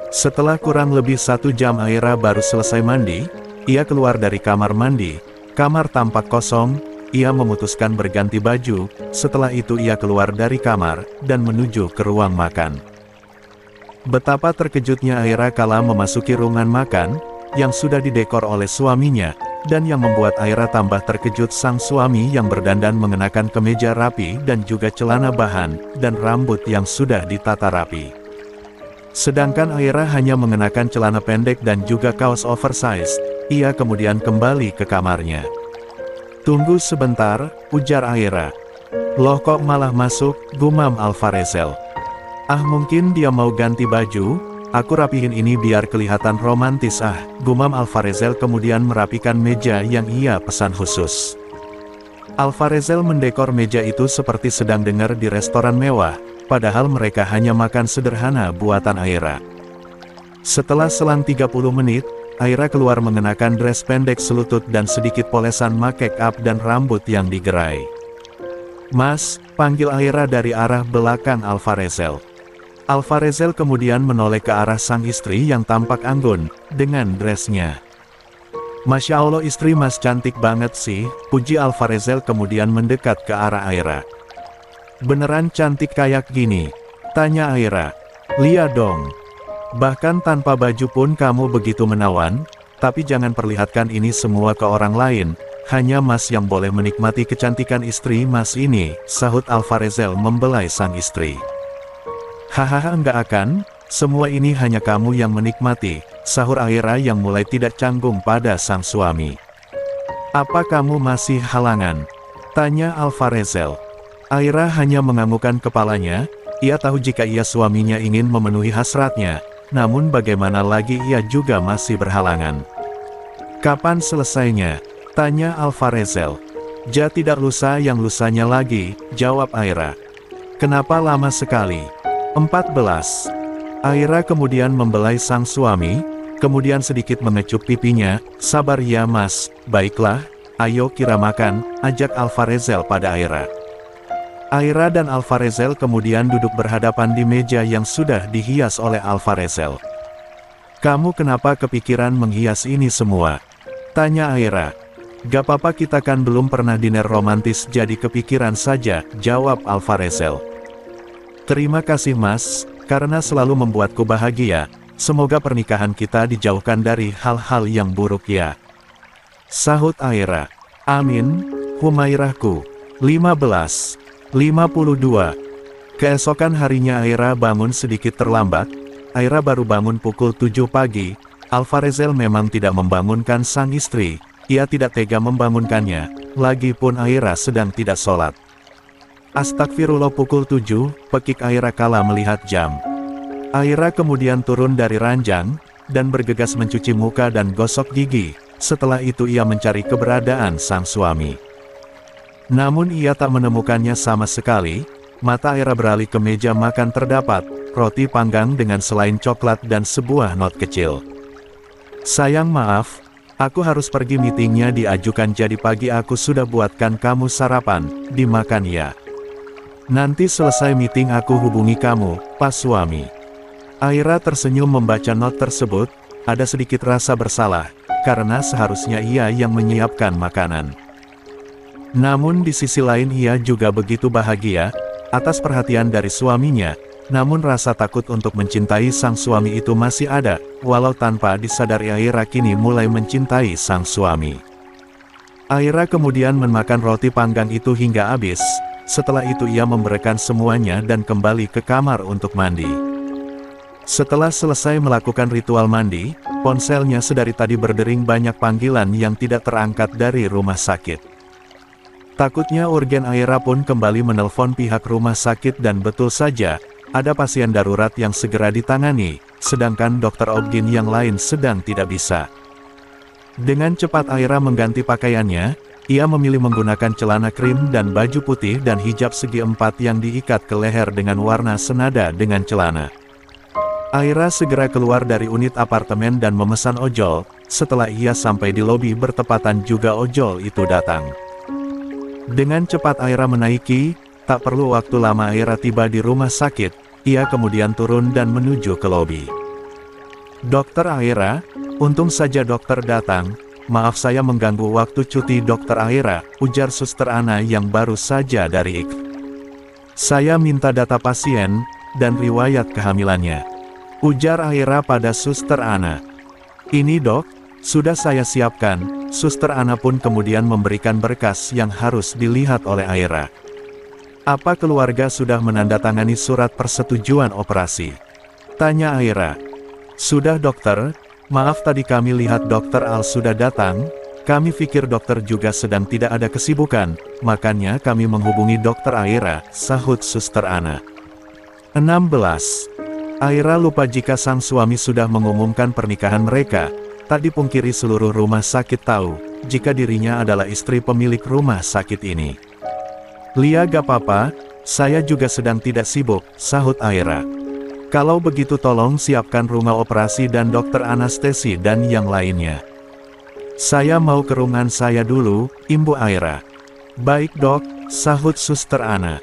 Setelah kurang lebih 1 jam Aira baru selesai mandi, ia keluar dari kamar mandi. Kamar tampak kosong, ia memutuskan berganti baju. Setelah itu ia keluar dari kamar, dan menuju ke ruang makan. Betapa terkejutnya Aira kala memasuki ruangan makan, yang sudah didekor oleh suaminya, dan yang membuat Aira tambah terkejut sang suami yang berdandan mengenakan kemeja rapi dan juga celana bahan, dan rambut yang sudah ditata rapi. Sedangkan Aira hanya mengenakan celana pendek dan juga kaos oversize. Ia kemudian kembali ke kamarnya. "Tunggu sebentar," ujar Aira. "Loh kok malah masuk?" gumam Alvarezel. "Ah mungkin dia mau ganti baju, aku rapihin ini biar kelihatan romantis gumam Alvarezel kemudian merapikan meja yang ia pesan khusus. Alvarezel mendekor meja itu seperti sedang dengar di restoran mewah, padahal mereka hanya makan sederhana buatan Aira. Setelah selang 30 menit, Aira keluar mengenakan dress pendek selutut dan sedikit polesan make up dan rambut yang digerai. "Mas," panggil Aira dari arah belakang Alvarezel. Alvarezel kemudian menoleh ke arah sang istri yang tampak anggun, dengan dressnya. "Masya Allah istri mas cantik banget sih," puji Alvarezel kemudian mendekat ke arah Aira. "Beneran cantik kayak gini?" tanya Aira. "Lihat dong. Bahkan tanpa baju pun kamu begitu menawan, tapi jangan perlihatkan ini semua ke orang lain, hanya mas yang boleh menikmati kecantikan istri mas ini," sahut Alvarezel membelai sang istri. "Hahaha enggak akan, semua ini hanya kamu yang menikmati," sahur Aira yang mulai tidak canggung pada sang suami. "Apa kamu masih halangan?" tanya Alvarezel. Aira hanya menganggukkan kepalanya, ia tahu jika ia suaminya ingin memenuhi hasratnya, namun bagaimana lagi ia juga masih berhalangan. "Kapan selesainya?" tanya Alvarezel. "Ja tidak lusa yang lusanya lagi," jawab Aira. "Kenapa lama sekali?" 14. Aira kemudian membelai sang suami, kemudian sedikit mengecup pipinya. "Sabar ya mas, baiklah, ayo kira makan," ajak Alvarezel pada Aira. Aira dan Alvarezel kemudian duduk berhadapan di meja yang sudah dihias oleh Alvarezel. "Kamu kenapa kepikiran menghias ini semua?" tanya Aira. "Gak apa-apa kita kan belum pernah dinner romantis jadi kepikiran saja," jawab Alvarezel. "Terima kasih mas, karena selalu membuatku bahagia, semoga pernikahan kita dijauhkan dari hal-hal yang buruk ya," sahut Aira. "Amin, Humairahku." 15:52. Keesokan harinya Aira bangun sedikit terlambat. Aira baru bangun pukul 7 pagi. Alvarezel memang tidak membangunkan sang istri, ia tidak tega membangunkannya, lagipun Aira sedang tidak sholat. "Astagfirullah pukul 7, pekik Aira kala melihat jam. Aira kemudian turun dari ranjang, dan bergegas mencuci muka dan gosok gigi. Setelah itu ia mencari keberadaan sang suami. Namun ia tak menemukannya sama sekali. Mata Aira beralih ke meja makan, terdapat roti panggang dengan selai coklat dan sebuah not kecil. "Sayang maaf, aku harus pergi meetingnya diajukan jadi pagi aku sudah buatkan kamu sarapan, dimakan ya. Nanti selesai meeting aku hubungi kamu, pas suami." Aira tersenyum membaca not tersebut, ada sedikit rasa bersalah, karena seharusnya ia yang menyiapkan makanan. Namun di sisi lain ia juga begitu bahagia, atas perhatian dari suaminya, namun rasa takut untuk mencintai sang suami itu masih ada, walau tanpa disadari Aira kini mulai mencintai sang suami. Aira kemudian memakan roti panggang itu hingga habis, setelah itu ia memberikan semuanya dan kembali ke kamar untuk mandi. Setelah selesai melakukan ritual mandi, ponselnya sedari tadi berdering banyak panggilan yang tidak terangkat dari rumah sakit. Takutnya urgen Aira pun kembali menelpon pihak rumah sakit dan betul saja, ada pasien darurat yang segera ditangani, sedangkan dokter Obgyn yang lain sedang tidak bisa. Dengan cepat Aira mengganti pakaiannya, ia memilih menggunakan celana krim dan baju putih dan hijab segi empat yang diikat ke leher dengan warna senada dengan celana. Aira segera keluar dari unit apartemen dan memesan ojol. Setelah ia sampai di lobi bertepatan juga ojol itu datang. Dengan cepat Aira menaiki, tak perlu waktu lama Aira tiba di rumah sakit, ia kemudian turun dan menuju ke lobi. "Dokter Aira," untung saja dokter datang, maaf saya mengganggu waktu cuti Dokter Aira, ujar Suster Ana yang baru saja dari IK. Saya minta data pasien, dan riwayat kehamilannya, ujar Aira pada Suster Ana. Ini dok, sudah saya siapkan. Suster Ana pun kemudian memberikan berkas yang harus dilihat oleh Aira. Apa keluarga sudah menandatangani surat persetujuan operasi? Tanya Aira. Sudah dokter, maaf tadi kami lihat Dokter Al sudah datang, kami pikir dokter juga sedang tidak ada kesibukan, makanya kami menghubungi Dokter Aira, sahut Suster Ana. 16. Aira lupa jika sang suami sudah mengumumkan pernikahan mereka, tak dipungkiri seluruh rumah sakit tahu, jika dirinya adalah istri pemilik rumah sakit ini. Lia gak apa-apa, saya juga sedang tidak sibuk, sahut Aira. Kalau begitu tolong siapkan rumah operasi dan dokter anestesi dan yang lainnya. Saya mau ke ruangan saya dulu, imbu Aira. Baik dok, sahut Suster Ana.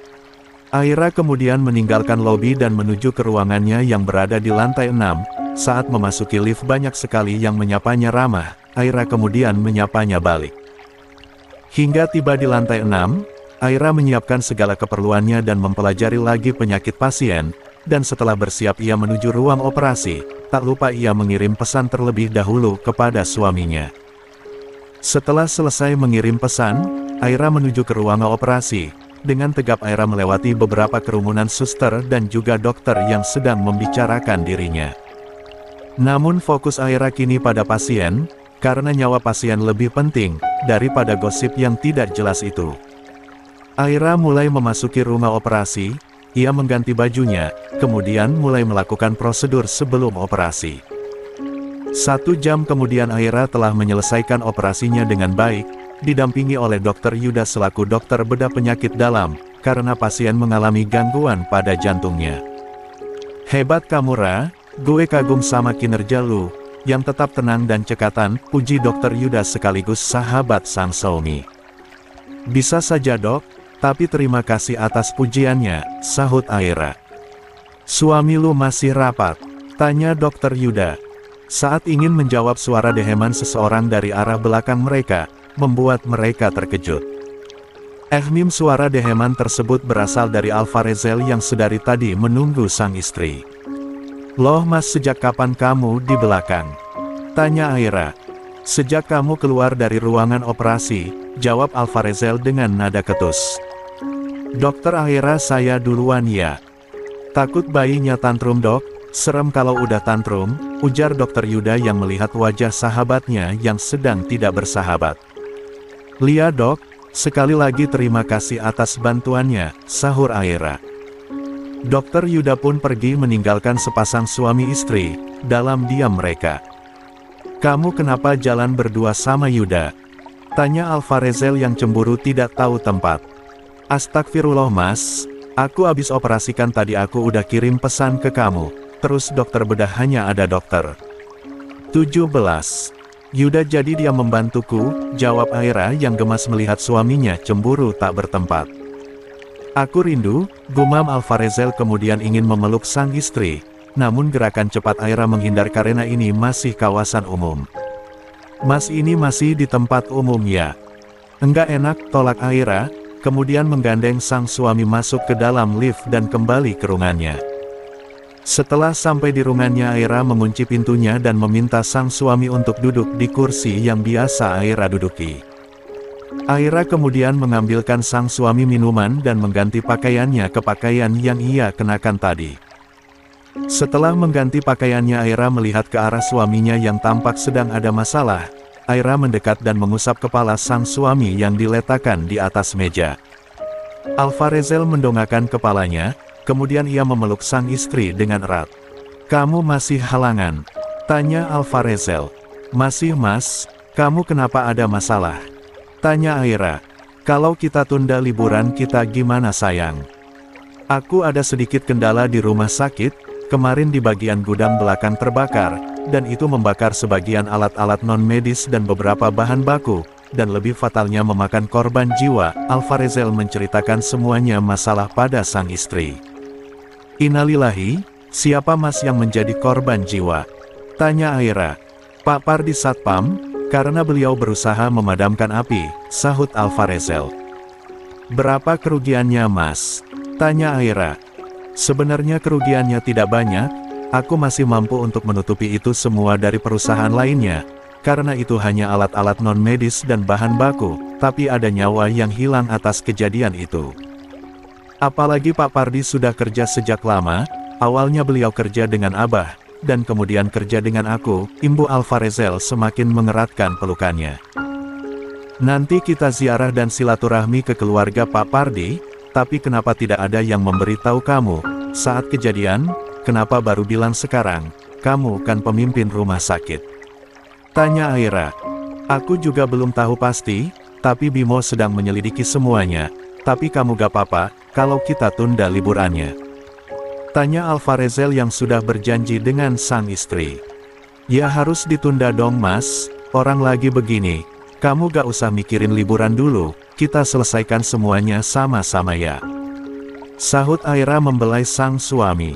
Aira kemudian meninggalkan lobi dan menuju ke ruangannya yang berada di lantai 6, saat memasuki lift banyak sekali yang menyapanya ramah, Aira kemudian menyapanya balik. Hingga tiba di lantai 6, Aira menyiapkan segala keperluannya dan mempelajari lagi penyakit pasien, dan setelah bersiap ia menuju ruang operasi, tak lupa ia mengirim pesan terlebih dahulu kepada suaminya. Setelah selesai mengirim pesan, Aira menuju ke ruang operasi. Dengan tegap Aira melewati beberapa kerumunan suster dan juga dokter yang sedang membicarakan dirinya. Namun fokus Aira kini pada pasien, karena nyawa pasien lebih penting daripada gosip yang tidak jelas itu. Aira mulai memasuki rumah operasi, ia mengganti bajunya, kemudian mulai melakukan prosedur sebelum operasi. 1 jam kemudian Aira telah menyelesaikan operasinya dengan baik, didampingi oleh Dr. Yuda selaku dokter bedah penyakit dalam, karena pasien mengalami gangguan pada jantungnya. Hebat kamu Ra, gue kagum sama kinerja lu, yang tetap tenang dan cekatan, puji Dr. Yuda sekaligus sahabat sang suami. Bisa saja dok, tapi terima kasih atas pujiannya, sahut Aira. Suami lu masih rapat? Tanya Dr. Yuda. Saat ingin menjawab suara deheman seseorang dari arah belakang mereka, membuat mereka terkejut. Mim suara deheman tersebut berasal dari Alvarezel yang sedari tadi menunggu sang istri. Loh mas sejak kapan kamu di belakang? Tanya Aira. Sejak kamu keluar dari ruangan operasi, jawab Alvarezel dengan nada ketus. Dokter Aira saya duluan ya. Takut bayinya tantrum dok, serem kalau udah tantrum, ujar Dokter Yuda yang melihat wajah sahabatnya yang sedang tidak bersahabat. Lia dok, sekali lagi terima kasih atas bantuannya, sahur Aira. Dokter Yuda pun pergi meninggalkan sepasang suami istri, dalam diam mereka. Kamu kenapa jalan berdua sama Yuda? Tanya Alvarezel yang cemburu tidak tahu tempat. Astagfirullah mas, aku habis operasikan tadi aku udah kirim pesan ke kamu, terus dokter bedah hanya ada dokter. 17. Yuda jadi dia membantuku, jawab Aira yang gemas melihat suaminya cemburu tak bertempat. Aku rindu, gumam Alvarezel kemudian ingin memeluk sang istri, namun gerakan cepat Aira menghindar karena ini masih kawasan umum. Mas ini masih di tempat umum ya? Enggak enak, tolak Aira. Kemudian menggandeng sang suami masuk ke dalam lift dan kembali ke ruangannya. Setelah sampai di ruangannya Aira mengunci pintunya dan meminta sang suami untuk duduk di kursi yang biasa Aira duduki. Aira kemudian mengambilkan sang suami minuman dan mengganti pakaiannya ke pakaian yang ia kenakan tadi. Setelah mengganti pakaiannya Aira melihat ke arah suaminya yang tampak sedang ada masalah. Aira mendekat dan mengusap kepala sang suami yang diletakkan di atas meja. Alvarezel mendongakkan kepalanya, kemudian ia memeluk sang istri dengan erat. Kamu masih halangan? Tanya Alvarezel. Masih mas, kamu kenapa ada masalah? Tanya Aira. Kalau kita tunda liburan kita gimana sayang? Aku ada sedikit kendala di rumah sakit, kemarin di bagian gudang belakang terbakar, dan itu membakar sebagian alat-alat non-medis dan beberapa bahan baku, dan lebih fatalnya memakan korban jiwa. Alvarezel menceritakan semuanya masalah pada sang istri. Innalillahi, siapa mas yang menjadi korban jiwa? Tanya Aira. Pak Pardi Satpam, karena beliau berusaha memadamkan api, sahut Alvarezel. Berapa kerugiannya, Mas? Tanya Aira. Sebenarnya kerugiannya tidak banyak, aku masih mampu untuk menutupi itu semua dari perusahaan lainnya, karena itu hanya alat-alat non-medis dan bahan baku, tapi ada nyawa yang hilang atas kejadian itu. Apalagi Pak Pardi sudah kerja sejak lama, awalnya beliau kerja dengan Abah, dan kemudian kerja dengan aku, imbu Alvarezel semakin mengeratkan pelukannya. Nanti kita ziarah dan silaturahmi ke keluarga Pak Pardi, tapi kenapa tidak ada yang memberitahu kamu, saat kejadian, kenapa baru bilang sekarang, kamu kan pemimpin rumah sakit? Tanya Aira. Aku juga belum tahu pasti, tapi Bimo sedang menyelidiki semuanya, tapi kamu gak apa-apa, kalau kita tunda liburannya? Tanya Alvarezel yang sudah berjanji dengan sang istri. Ya harus ditunda dong Mas, orang lagi begini, kamu gak usah mikirin liburan dulu, kita selesaikan semuanya sama-sama ya. Sahut Aira membelai sang suami.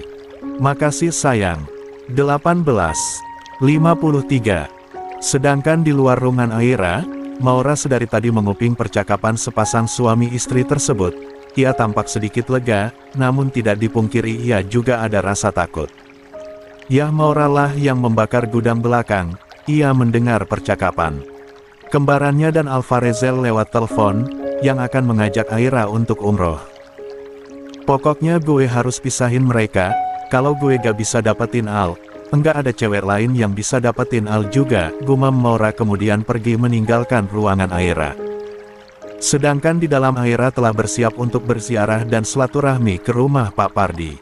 Makasih sayang. 18:53. Sedangkan di luar ruangan Aira, Maura sedari tadi menguping percakapan sepasang suami istri tersebut. Ia tampak sedikit lega, namun tidak dipungkiri ia juga ada rasa takut. Yah Maura lah yang membakar gudang belakang, ia mendengar percakapan kembarannya dan Alvarezel lewat telepon, yang akan mengajak Aira untuk umroh. Pokoknya gue harus pisahin mereka, kalau gue gak bisa dapetin Al, enggak ada cewek lain yang bisa dapetin Al juga, gumam Maura kemudian pergi meninggalkan ruangan Aira. Sedangkan di dalam Aira telah bersiap untuk berziarah dan silaturahmi ke rumah Pak Pardi.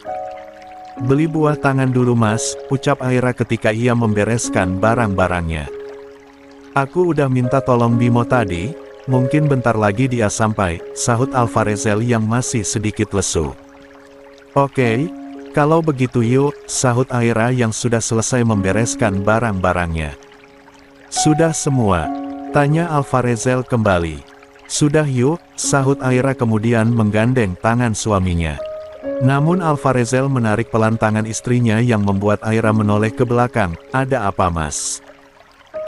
Beli buah tangan dulu Mas, ucap Aira ketika ia membereskan barang-barangnya. Aku udah minta tolong Bimo tadi, mungkin bentar lagi dia sampai, sahut Alvarezel yang masih sedikit lesu. Oke, kalau begitu yuk, sahut Aira yang sudah selesai membereskan barang-barangnya. Sudah semua? Tanya Alvarezel kembali. Sudah yuk, sahut Aira kemudian menggandeng tangan suaminya. Namun Alvarezel menarik pelan tangan istrinya yang membuat Aira menoleh ke belakang. Ada apa Mas?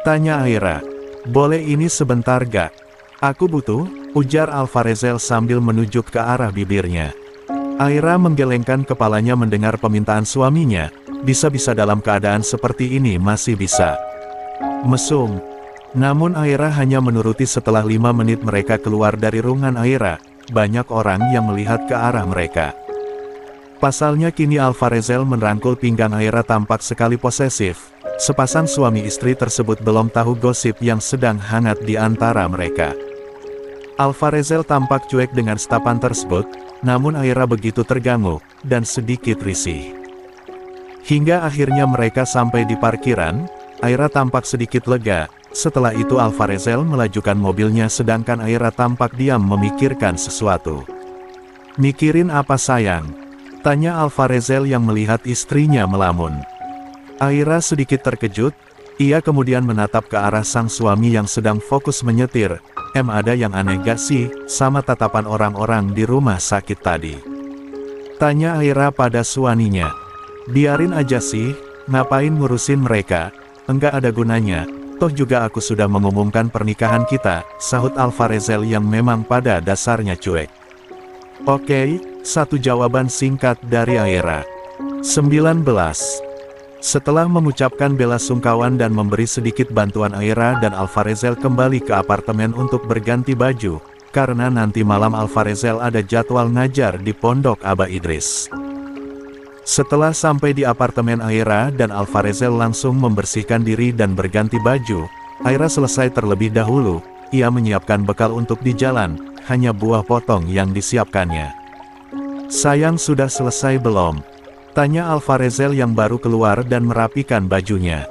Tanya Aira. Boleh ini sebentar gak? Aku butuh, ujar Alvarezel sambil menunjuk ke arah bibirnya. Aira menggelengkan kepalanya mendengar permintaan suaminya, bisa-bisa dalam keadaan seperti ini masih bisa mesum. Namun Aira hanya menuruti. Setelah 5 menit mereka keluar dari ruangan Aira, banyak orang yang melihat ke arah mereka. Pasalnya kini Alvarezel merangkul pinggang Aira tampak sekali posesif. Sepasang suami istri tersebut belum tahu gosip yang sedang hangat di antara mereka. Alvarezel tampak cuek dengan setapan tersebut, namun Aira begitu terganggu, dan sedikit risih. Hingga akhirnya mereka sampai di parkiran, Aira tampak sedikit lega. Setelah itu Alvarezel melajukan mobilnya sedangkan Aira tampak diam memikirkan sesuatu. Mikirin apa sayang? Tanya Alvarezel yang melihat istrinya melamun. Aira sedikit terkejut, ia kemudian menatap ke arah sang suami yang sedang fokus menyetir. Ada yang aneh gak sih, sama tatapan orang-orang di rumah sakit tadi? Tanya Aira pada suaminya. Biarin aja sih, ngapain ngurusin mereka, enggak ada gunanya. Toh juga aku sudah mengumumkan pernikahan kita, sahut Alvarezel yang memang pada dasarnya cuek. Oke, satu jawaban singkat dari Aira. 19. Setelah mengucapkan bela sungkawan dan memberi sedikit bantuan, Aira dan Alvarezel kembali ke apartemen untuk berganti baju, karena nanti malam Alvarezel ada jadwal ngajar di pondok Abah Idris. Setelah sampai di apartemen Aira dan Alvarezel langsung membersihkan diri dan berganti baju, Aira selesai terlebih dahulu, ia menyiapkan bekal untuk di jalan, hanya buah potong yang disiapkannya. Sayang sudah selesai belum? Tanya Alvarezel yang baru keluar dan merapikan bajunya.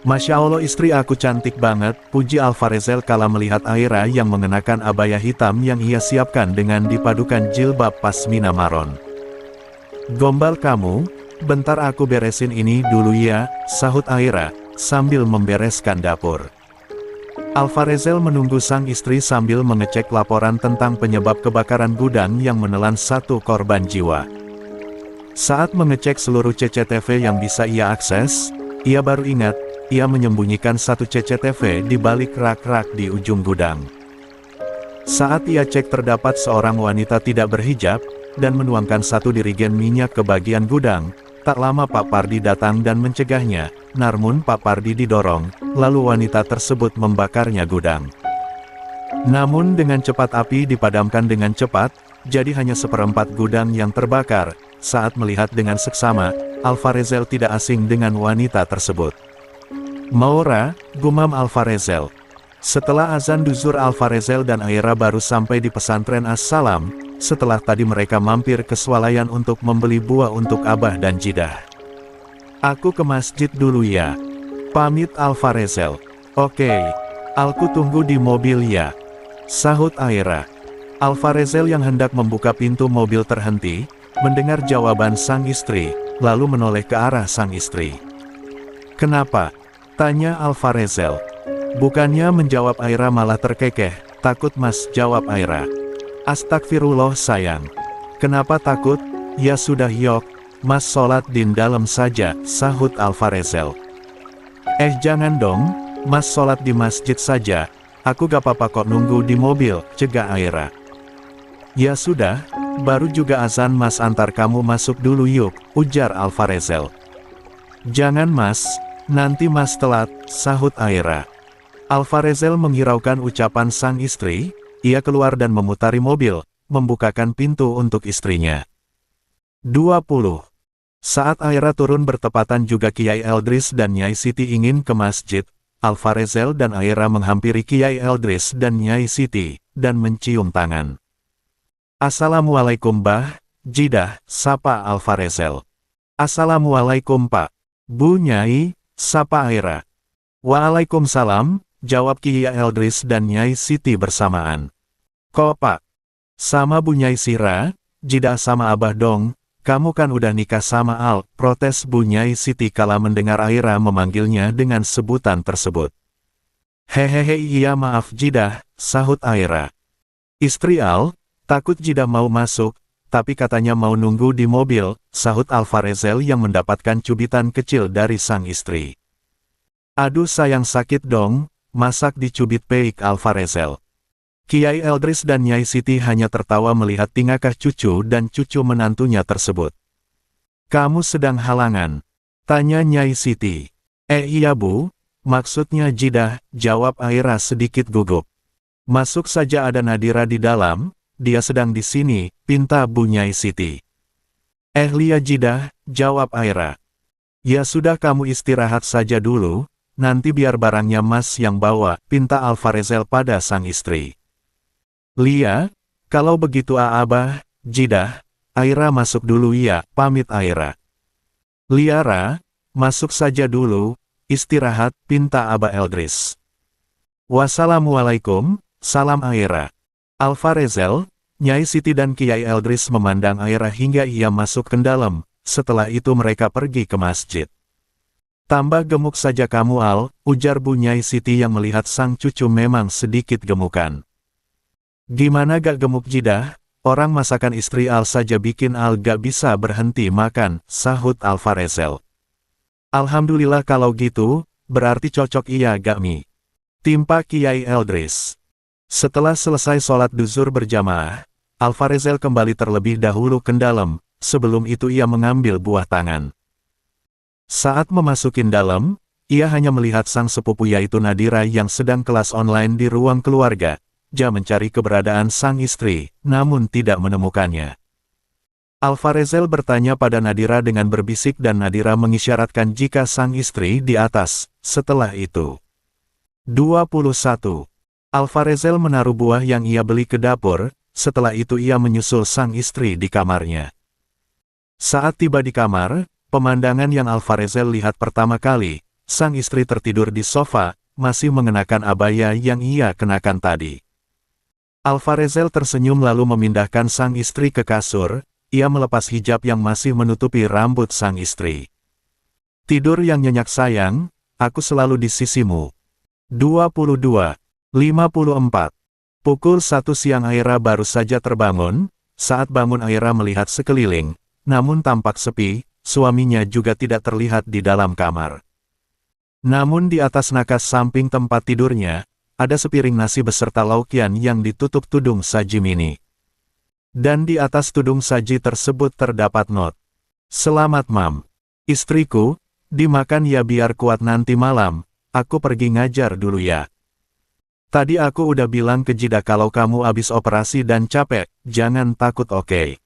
Masya Allah istri aku cantik banget, puji Alvarezel kala melihat Aira yang mengenakan abaya hitam yang ia siapkan dengan dipadukan jilbab pasmina maron. Gombal kamu, bentar aku beresin ini dulu ya, sahut Aira, sambil membereskan dapur. Alvarezel menunggu sang istri sambil mengecek laporan tentang penyebab kebakaran gudang yang menelan 1 korban jiwa. Saat mengecek seluruh CCTV yang bisa ia akses, ia baru ingat, ia menyembunyikan satu CCTV di balik rak-rak di ujung gudang. Saat ia cek terdapat seorang wanita tidak berhijab, dan menuangkan satu dirigen minyak ke bagian gudang. Tak lama Pak Pardi datang dan mencegahnya, namun Pak Pardi didorong, lalu wanita tersebut membakarnya gudang. Namun dengan cepat api dipadamkan dengan cepat, jadi hanya seperempat gudang yang terbakar. Saat melihat dengan seksama, Alvarezel tidak asing dengan wanita tersebut. "Maura," gumam Alvarezel. Setelah azan duhur Alvarezel dan Aira baru sampai di pesantren As-Salam, setelah tadi mereka mampir ke swalayan untuk membeli buah untuk Abah dan Jidah. "Aku ke masjid dulu ya," pamit Alvarezel. "Oke, aku tunggu di mobil ya," sahut Aira. Alvarezel yang hendak membuka pintu mobil terhenti, mendengar jawaban sang istri, lalu menoleh ke arah sang istri. "Kenapa?" tanya Alvarezel. Bukannya menjawab Aira malah terkekeh. "Takut Mas," jawab Aira. "Astagfirullah sayang. Kenapa takut? Ya sudah yok, Mas sholat di dalam saja," sahut Alvarezel. Jangan dong, Mas sholat di masjid saja. Aku gak apa-apa kok nunggu di mobil," cegah Aira. "Ya sudah, baru juga azan Mas antar kamu masuk dulu yuk," ujar Alvarezel. "Jangan Mas, nanti Mas telat," sahut Aira. Alvarezel menghiraukan ucapan sang istri, ia keluar dan memutari mobil, membukakan pintu untuk istrinya. 20. Saat Aira turun bertepatan juga Kiai Eldris dan Nyai Siti ingin ke masjid, Alvarezel dan Aira menghampiri Kiai Eldris dan Nyai Siti, dan mencium tangan. "Assalamualaikum Bah, Jidah," sapa Alvarezel. "Assalamualaikum Pak, Bu Nyai," sapa Aira. "Waalaikumsalam," jawab Kiai Eldris dan Nyai Siti bersamaan. "Kok Pak? Sama Bu Nyai Sira, Jidah sama Abah dong, kamu kan udah nikah sama Al," protes Bu Nyai Siti kala mendengar Aira memanggilnya dengan sebutan tersebut. "Hehehe iya maaf Jidah," sahut Aira. "Istri Al, takut Jidah mau masuk, tapi katanya mau nunggu di mobil," sahut Alvarezel yang mendapatkan cubitan kecil dari sang istri. "Aduh sayang sakit dong, masak dicubit," peik Alvarezel. Kiai Eldris dan Nyai Siti hanya tertawa melihat tingkah cucu dan cucu menantunya tersebut. "Kamu sedang halangan?" tanya Nyai Siti. Iya Bu, maksudnya Jidah," jawab Aira sedikit gugup. "Masuk saja ada Nadira di dalam, dia sedang di sini," pinta Bu Nyai Siti. "Lia Jidah," jawab Aira. "Ya sudah kamu istirahat saja dulu, nanti biar barangnya Mas yang bawa," pinta Alvarezel pada sang istri. "Lia, kalau begitu Abah, Jidah, Aira masuk dulu ya," pamit Aira. "Liara, masuk saja dulu, istirahat," pinta Abah Eldris. "Wassalamualaikum," salam Aira. Alvarezel, Nyai Siti dan Kiai Eldris memandang Aira hingga ia masuk ke dalam, setelah itu mereka pergi ke masjid. "Tambah gemuk saja kamu Al," ujar Bu Nyai Siti yang melihat sang cucu memang sedikit gemukan. "Gimana gak gemuk Jidah, orang masakan istri Al saja bikin Al gak bisa berhenti makan," sahut Alvarezel. "Alhamdulillah kalau gitu, berarti cocok iya gak Mi?" timpa Kiai Eldris. Setelah selesai sholat duhur berjamaah, Alvarezel kembali terlebih dahulu ke dalam, sebelum itu ia mengambil buah tangan. Saat memasukin dalam, ia hanya melihat sang sepupu yaitu Nadira yang sedang kelas online di ruang keluarga. Dia mencari keberadaan sang istri, namun tidak menemukannya. Alvarezel bertanya pada Nadira dengan berbisik dan Nadira mengisyaratkan jika sang istri di atas. Setelah itu, 21. Alvarezel menaruh buah yang ia beli ke dapur, setelah itu ia menyusul sang istri di kamarnya. Saat tiba di kamar, pemandangan yang Alvarezel lihat pertama kali, sang istri tertidur di sofa, masih mengenakan abaya yang ia kenakan tadi. Alvarezel tersenyum lalu memindahkan sang istri ke kasur, ia melepas hijab yang masih menutupi rambut sang istri. "Tidur yang nyenyak sayang, aku selalu di sisimu." 22:54. Pukul 1 siang Aira baru saja terbangun, saat bangun Aira melihat sekeliling, namun tampak sepi, suaminya juga tidak terlihat di dalam kamar. Namun di atas nakas samping tempat tidurnya, ada sepiring nasi beserta laukian yang ditutup tudung saji mini. Dan di atas tudung saji tersebut terdapat not. Selamat mam. Istriku, dimakan ya biar kuat nanti malam, aku pergi ngajar dulu ya. Tadi aku udah bilang ke Jida kalau kamu habis operasi dan capek, jangan takut oke?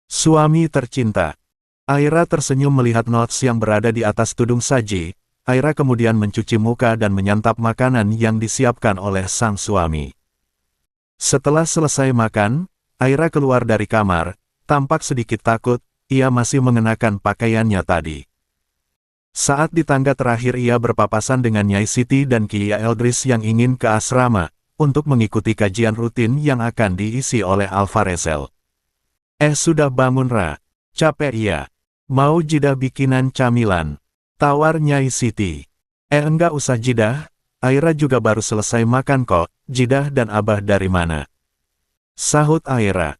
Suami tercinta. Aira tersenyum melihat notes yang berada di atas tudung saji. Aira kemudian mencuci muka dan menyantap makanan yang disiapkan oleh sang suami. Setelah selesai makan, Aira keluar dari kamar, tampak sedikit takut, ia masih mengenakan pakaiannya tadi. Saat di tangga terakhir ia berpapasan dengan Nyai Siti dan Kiai Eldris yang ingin ke asrama, untuk mengikuti kajian rutin yang akan diisi oleh Alvarezel. Sudah bangun Ra? Capek ya? Mau Jidah bikinan camilan? Tawar Nyai Siti. Enggak usah Jidah, Aira juga baru selesai makan kok, Jidah dan Abah dari mana? Sahut Aira.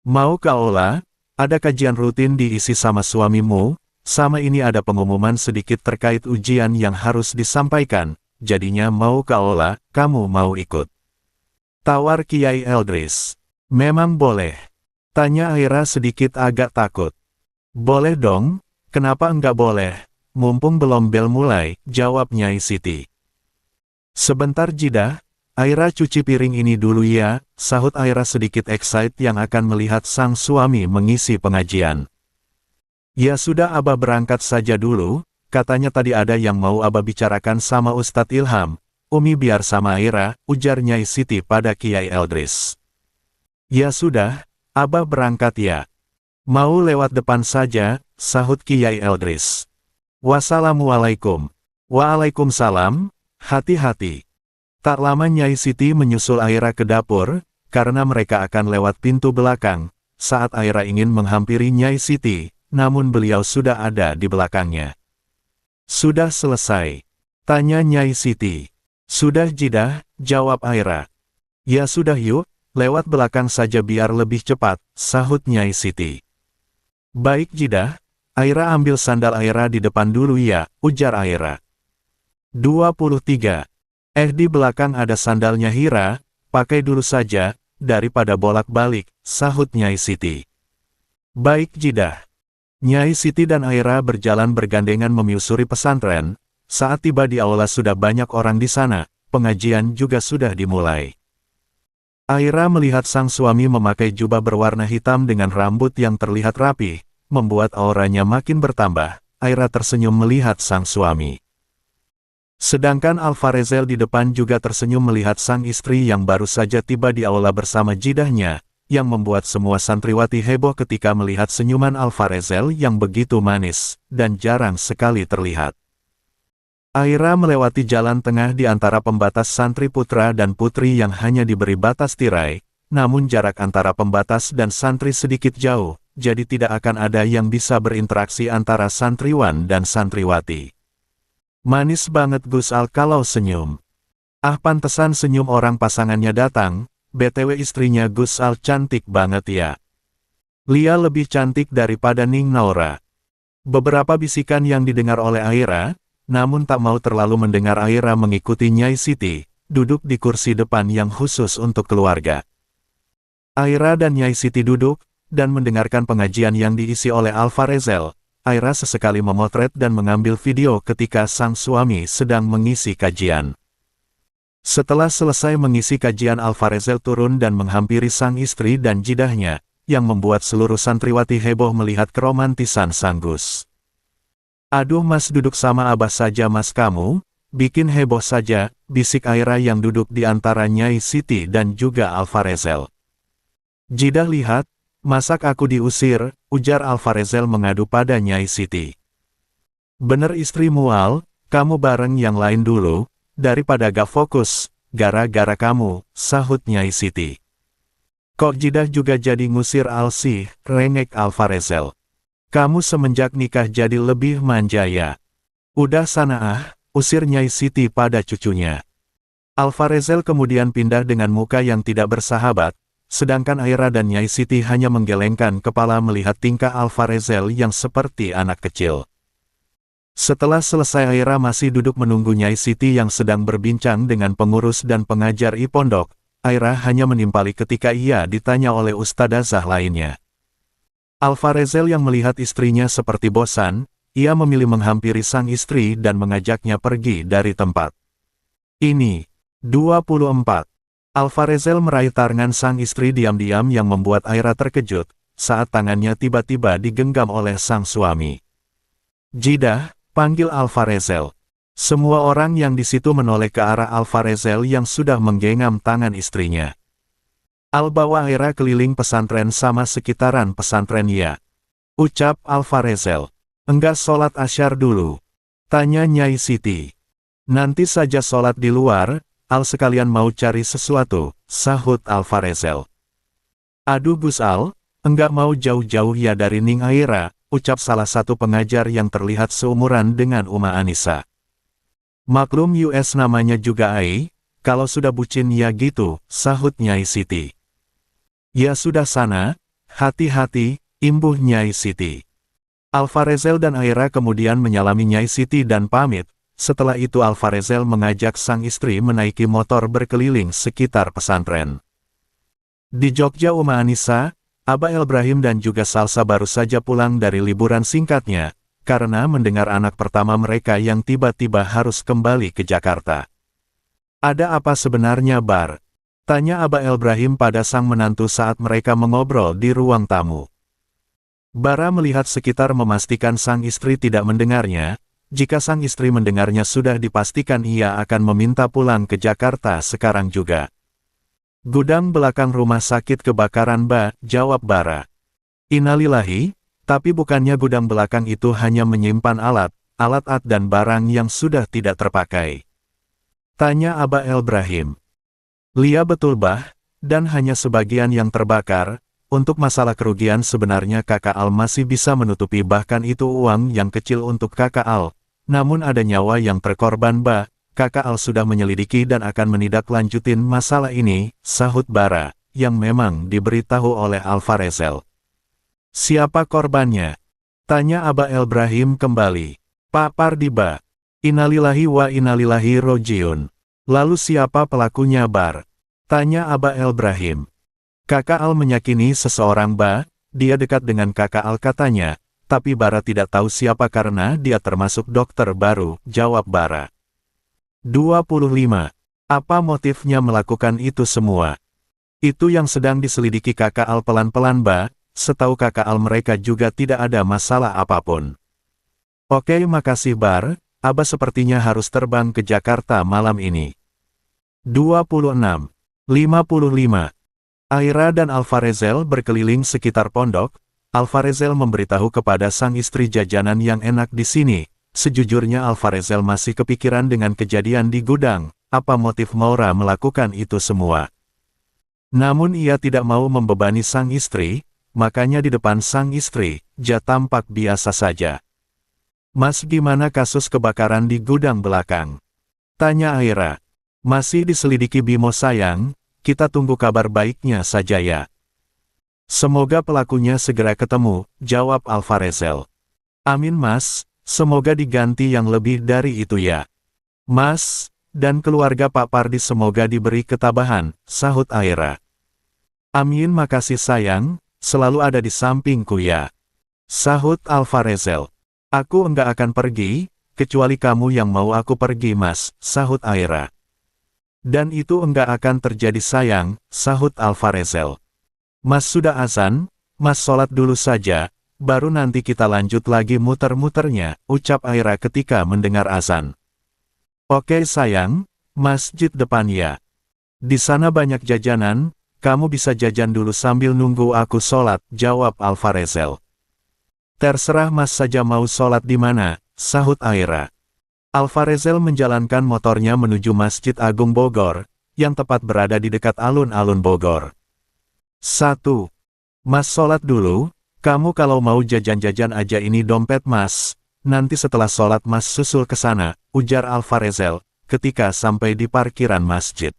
Mau ke aula? Ada kajian rutin diisi sama suamimu, sama ini ada pengumuman sedikit terkait ujian yang harus disampaikan, jadinya mau ke aula, kamu mau ikut? Tawar Kiai Eldris. Memang boleh. Tanya Aira sedikit agak takut. Boleh dong, kenapa enggak boleh? Mumpung belum bel mulai, jawab Nyai Siti. Sebentar Jidah, Aira cuci piring ini dulu ya, sahut Aira sedikit excited yang akan melihat sang suami mengisi pengajian. Ya sudah Abah berangkat saja dulu, katanya tadi ada yang mau Abah bicarakan sama Ustadz Ilham, Umi biar sama Aira, ujar Nyai Siti pada Kiai Eldris. Ya sudah, Abah berangkat ya. Mau lewat depan saja, sahut Kiai Eldris. Wassalamualaikum. Waalaikumsalam, hati-hati. Tak lama Nyai Siti menyusul Aira ke dapur, karena mereka akan lewat pintu belakang. Saat Aira ingin menghampiri Nyai Siti, namun beliau sudah ada di belakangnya. Sudah selesai? Tanya Nyai Siti. Sudah Jidah, jawab Aira. Ya sudah yuk, lewat belakang saja biar lebih cepat, sahut Nyai Siti. Baik Jidah, Aira ambil sandal Aira di depan dulu ya, ujar Aira. 23. Di belakang ada sandalnya Hira, pakai dulu saja, daripada bolak-balik, sahut Nyai Siti. Baik Jidah. Nyai Siti dan Aira berjalan bergandengan menyusuri pesantren, saat tiba di aula sudah banyak orang di sana, pengajian juga sudah dimulai. Aira melihat sang suami memakai jubah berwarna hitam dengan rambut yang terlihat rapi, membuat auranya makin bertambah. Aira tersenyum melihat sang suami. Sedangkan Alvarezel di depan juga tersenyum melihat sang istri yang baru saja tiba di aula bersama jidahnya, yang membuat semua santriwati heboh ketika melihat senyuman Alvarezel yang begitu manis, dan jarang sekali terlihat. Aira melewati jalan tengah di antara pembatas santri putra dan putri yang hanya diberi batas tirai, namun jarak antara pembatas dan santri sedikit jauh, jadi tidak akan ada yang bisa berinteraksi antara santriwan dan santriwati. Manis banget Gus Al kalau senyum. Ah pantesan senyum orang pasangannya datang, BTW istrinya Gus Al cantik banget ya. Lia lebih cantik daripada Ning Naura. Beberapa bisikan yang didengar oleh Aira, namun tak mau terlalu mendengar Aira mengikuti Nyai Siti, duduk di kursi depan yang khusus untuk keluarga. Aira dan Nyai Siti duduk, dan mendengarkan pengajian yang diisi oleh Alvarezel. Aira sesekali memotret dan mengambil video ketika sang suami sedang mengisi kajian. Setelah selesai mengisi kajian Alvarezel turun dan menghampiri sang istri dan jidahnya, yang membuat seluruh santriwati heboh melihat keromantisan sang Gus. Aduh mas duduk sama abah saja mas kamu, bikin heboh saja, bisik Aira yang duduk di antara Nyai Siti dan juga Alvarezel. Jidah lihat, masak aku diusir, ujar Alvarezel mengadu pada Nyai Siti. Bener istri mual, kamu bareng yang lain dulu, daripada gak fokus, gara-gara kamu, sahut Nyai Siti. Kok Jidah juga jadi ngusir Alsi, rengek Alvarezel. Kamu semenjak nikah jadi lebih manja ya. Udah sana ah, usir Nyai Siti pada cucunya. Alvarezel kemudian pindah dengan muka yang tidak bersahabat, sedangkan Aira dan Nyai Siti hanya menggelengkan kepala melihat tingkah Alvarezel yang seperti anak kecil. Setelah selesai Aira masih duduk menunggu Nyai Siti yang sedang berbincang dengan pengurus dan pengajar I Pondok. Aira hanya menimpali ketika ia ditanya oleh ustadzah lainnya. Alvarezel yang melihat istrinya seperti bosan, ia memilih menghampiri sang istri dan mengajaknya pergi dari tempat. Ini, 24. Alvarezel meraih tangan sang istri diam-diam yang membuat Aira terkejut, saat tangannya tiba-tiba digenggam oleh sang suami. Jidah, panggil Alvarezel. Semua orang yang di situ menoleh ke arah Alvarezel yang sudah menggenggam tangan istrinya. Al bawa Aira keliling pesantren sama sekitaran pesantren ya. Ucap Alvarezel. Enggak sholat asyar dulu? Tanya Nyai Siti. Nanti saja sholat di luar, Al sekalian mau cari sesuatu, sahut Alvarezel. Aduh Gus Al, enggak mau jauh-jauh ya dari Ning Aira, ucap salah satu pengajar yang terlihat seumuran dengan Uma Anissa. Maklum US namanya juga Ai, kalau sudah bucin ya gitu, sahut Nyai Siti. Ya sudah sana, hati-hati, imbuh Nyai Siti. Alvarezel dan Aira kemudian menyalami Nyai Siti dan pamit, setelah itu Alvarezel mengajak sang istri menaiki motor berkeliling sekitar pesantren. Di Jogja Uma Anissa, Aba Elbrahim dan juga Salsa baru saja pulang dari liburan singkatnya, karena mendengar anak pertama mereka yang tiba-tiba harus kembali ke Jakarta. Ada apa sebenarnya Bar? Tanya Aba Elbrahim pada sang menantu saat mereka mengobrol di ruang tamu. Bara melihat sekitar memastikan sang istri tidak mendengarnya, jika sang istri mendengarnya sudah dipastikan ia akan meminta pulang ke Jakarta sekarang juga. Gudang belakang rumah sakit kebakaran jawab Bara. Innalillahi, tapi bukannya gudang belakang itu hanya menyimpan alat dan barang yang sudah tidak terpakai? Tanya Aba Elbrahim. Lia betul dan hanya sebagian yang terbakar. Untuk masalah kerugian sebenarnya kakak Al masih bisa menutupi bahkan itu uang yang kecil untuk kakak Al. Namun ada nyawa yang terkorban Kakak Al sudah menyelidiki dan akan menindaklanjutin masalah ini, sahut Bara, yang memang diberitahu oleh Alvarezel. Siapa korbannya? Tanya Aba Elbrahim kembali. Pak Pardiba. Innalillahi wa innalillahi rojiun. Lalu siapa pelakunya Bar? Tanya Aba Elbrahim. Kakak Al menyakini seseorang dia dekat dengan kakak Al katanya, tapi Bara tidak tahu siapa karena dia termasuk dokter baru, jawab Bara. 25. Apa motifnya melakukan itu semua? Itu yang sedang diselidiki kakak Al pelan-pelan setahu kakak Al mereka juga tidak ada masalah apapun. Oke makasih Bar, Aba sepertinya harus terbang ke Jakarta malam ini. 26. 55. Aira dan Alvarezel berkeliling sekitar pondok. Alvarezel memberitahu kepada sang istri jajanan yang enak di sini. Sejujurnya Alvarezel masih kepikiran dengan kejadian di gudang, apa motif Maura melakukan itu semua. Namun ia tidak mau membebani sang istri, makanya di depan sang istri, tampak biasa saja. Mas gimana kasus kebakaran di gudang belakang? Tanya Aira. Masih diselidiki Bimo sayang, kita tunggu kabar baiknya saja ya. Semoga pelakunya segera ketemu, jawab Alvarezel. Amin mas. Semoga diganti yang lebih dari itu ya. Mas, dan keluarga Pak Pardi semoga diberi ketabahan, sahut Aira. Amin makasih sayang, selalu ada di sampingku ya. Sahut Alvarezel. Aku enggak akan pergi, kecuali kamu yang mau aku pergi mas, sahut Aira. Dan itu enggak akan terjadi sayang, sahut Alvarezel. Mas sudah azan, mas sholat dulu saja. Baru nanti kita lanjut lagi muter-muternya, ucap Aira ketika mendengar azan. Oke sayang, masjid depan ya. Di sana banyak jajanan, kamu bisa jajan dulu sambil nunggu aku sholat, jawab Alvarezel. Terserah mas saja mau sholat di mana, sahut Aira. Alvarezel menjalankan motornya menuju Masjid Agung Bogor, yang tepat berada di dekat alun-alun Bogor. 1. Mas sholat dulu. Kamu kalau mau jajan-jajan aja ini dompet mas, nanti setelah sholat mas susul ke sana, ujar Alvarezel, ketika sampai di parkiran masjid.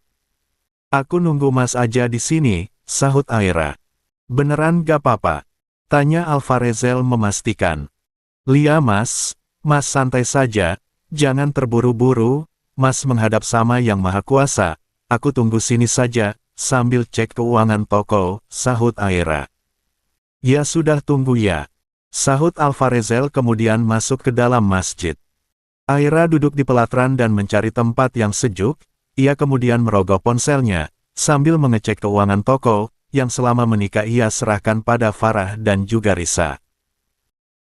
Aku nunggu mas aja di sini, sahut Aira. Beneran gak apa-apa? Tanya Alvarezel memastikan. Lia mas, Mas santai saja, jangan terburu-buru, Mas menghadap sama Yang Maha Kuasa, aku tunggu sini saja, sambil cek keuangan toko, sahut Aira. Ya sudah tunggu ya, sahut Alvarezel kemudian masuk ke dalam masjid. Aira duduk di pelataran dan mencari tempat yang sejuk, ia kemudian merogoh ponselnya, sambil mengecek keuangan toko, yang selama menikah ia serahkan pada Farah dan juga Risa.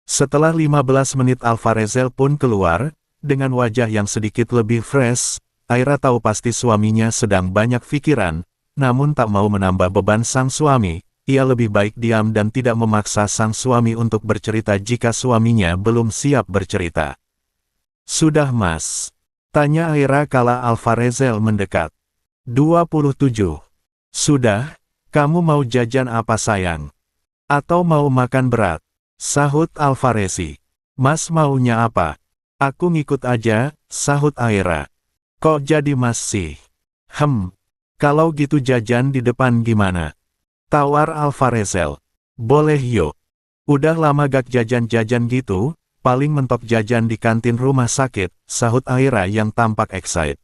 Setelah 15 menit Alvarezel pun keluar, dengan wajah yang sedikit lebih fresh, Aira tahu pasti suaminya sedang banyak pikiran, namun tak mau menambah beban sang suami, ia lebih baik diam dan tidak memaksa sang suami untuk bercerita jika suaminya belum siap bercerita. Sudah Mas? Tanya Aira kala Alvarezel mendekat. 27. Sudah, kamu mau jajan apa sayang? Atau mau makan berat? Sahut Alvarezi. Mas maunya apa? Aku ngikut aja, sahut Aira. Kok jadi Mas sih? Kalau gitu jajan di depan gimana? Tawar Alvarezel. Boleh yuk. Udah lama gak jajan-jajan gitu, paling mentok jajan di kantin rumah sakit, sahut Aira yang tampak excited.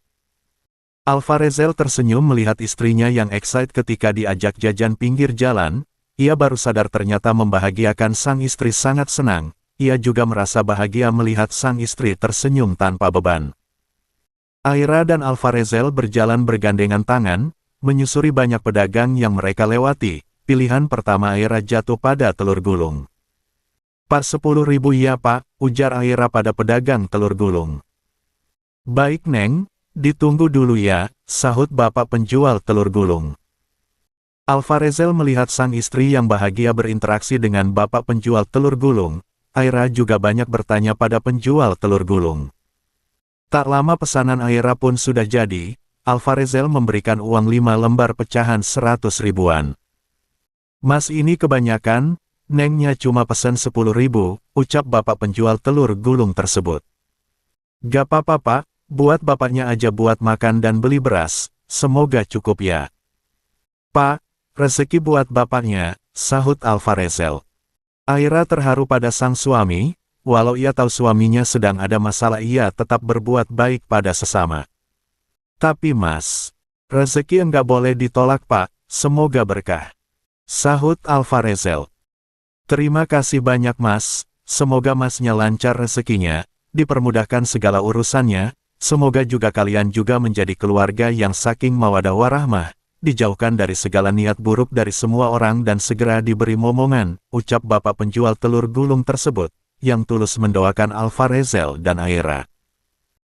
Alvarezel tersenyum melihat istrinya yang excited ketika diajak jajan pinggir jalan, ia baru sadar ternyata membahagiakan sang istri sangat senang, ia juga merasa bahagia melihat sang istri tersenyum tanpa beban. Aira dan Alvarezel berjalan bergandengan tangan, menyusuri banyak pedagang yang mereka lewati, pilihan pertama Aira jatuh pada telur gulung. Pak 10.000 ya Pak, ujar Aira pada pedagang telur gulung. Baik Neng, ditunggu dulu ya, sahut bapak penjual telur gulung. Alvarezel melihat sang istri yang bahagia berinteraksi dengan bapak penjual telur gulung, Aira juga banyak bertanya pada penjual telur gulung. Tak lama pesanan Aira pun sudah jadi, Alvarezel memberikan uang 5 lembar pecahan 100 ribuan. Mas ini kebanyakan, Nengnya cuma pesan 10.000, ucap bapak penjual telur gulung tersebut. Gak apa-apa Pak, buat bapaknya aja buat makan dan beli beras, semoga cukup ya. Pak, rezeki buat bapaknya, sahut Alvarezel. Aira terharu pada sang suami, walau ia tahu suaminya sedang ada masalah ia tetap berbuat baik pada sesama. Tapi Mas, rezeki enggak boleh ditolak Pak, semoga berkah. Sahut Alvarezel. Terima kasih banyak Mas, semoga Masnya lancar rezekinya, dipermudahkan segala urusannya, semoga juga kalian juga menjadi keluarga yang saking mawadah warahmah, dijauhkan dari segala niat buruk dari semua orang dan segera diberi momongan, ucap bapak penjual telur gulung tersebut, yang tulus mendoakan Alvarezel dan Aira.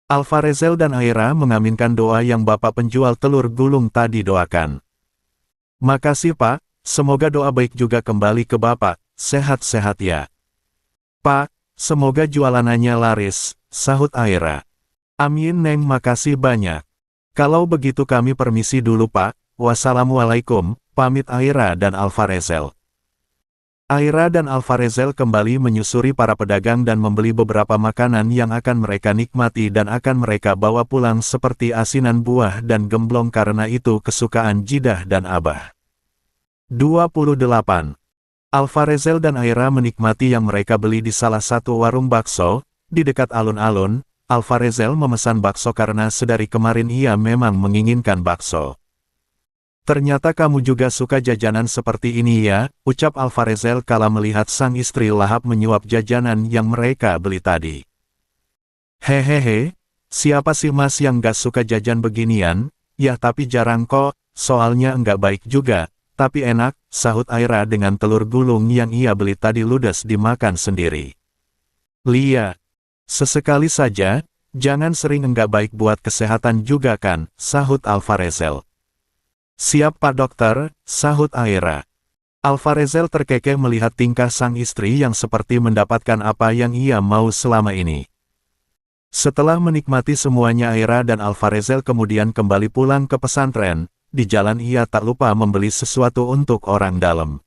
Alvarezel dan Aira mengaminkan doa yang bapak penjual telur gulung tadi doakan. Makasih Pak, semoga doa baik juga kembali ke Bapak, sehat-sehat ya. Pak, semoga jualanannya laris, sahut Aira. Amin Neng makasih banyak. Kalau begitu kami permisi dulu Pak, wassalamualaikum, pamit Aira dan Alvarezel. Aira dan Alvarezel kembali menyusuri para pedagang dan membeli beberapa makanan yang akan mereka nikmati dan akan mereka bawa pulang seperti asinan buah dan gemblong karena itu kesukaan Jidah dan Abah. 28. Alvarezel dan Aira menikmati yang mereka beli di salah satu warung bakso, di dekat alun-alun. Alvarezel memesan bakso karena sedari kemarin ia memang menginginkan bakso. Ternyata kamu juga suka jajanan seperti ini ya, ucap Alvarezel kala melihat sang istri lahap menyuap jajanan yang mereka beli tadi. Hehehe, siapa sih Mas yang gak suka jajan beginian? Ya tapi jarang kok, soalnya enggak baik juga. Tapi enak, sahut Aira dengan telur gulung yang ia beli tadi ludes dimakan sendiri. Lia, sesekali saja, jangan sering enggak baik buat kesehatan juga kan, sahut Alvarezel. Siap Pak Dokter, sahut Aira. Alvarezel terkekeh melihat tingkah sang istri yang seperti mendapatkan apa yang ia mau selama ini. Setelah menikmati semuanya Aira dan Alvarezel kemudian kembali pulang ke pesantren. Di jalan ia tak lupa membeli sesuatu untuk orang dalam.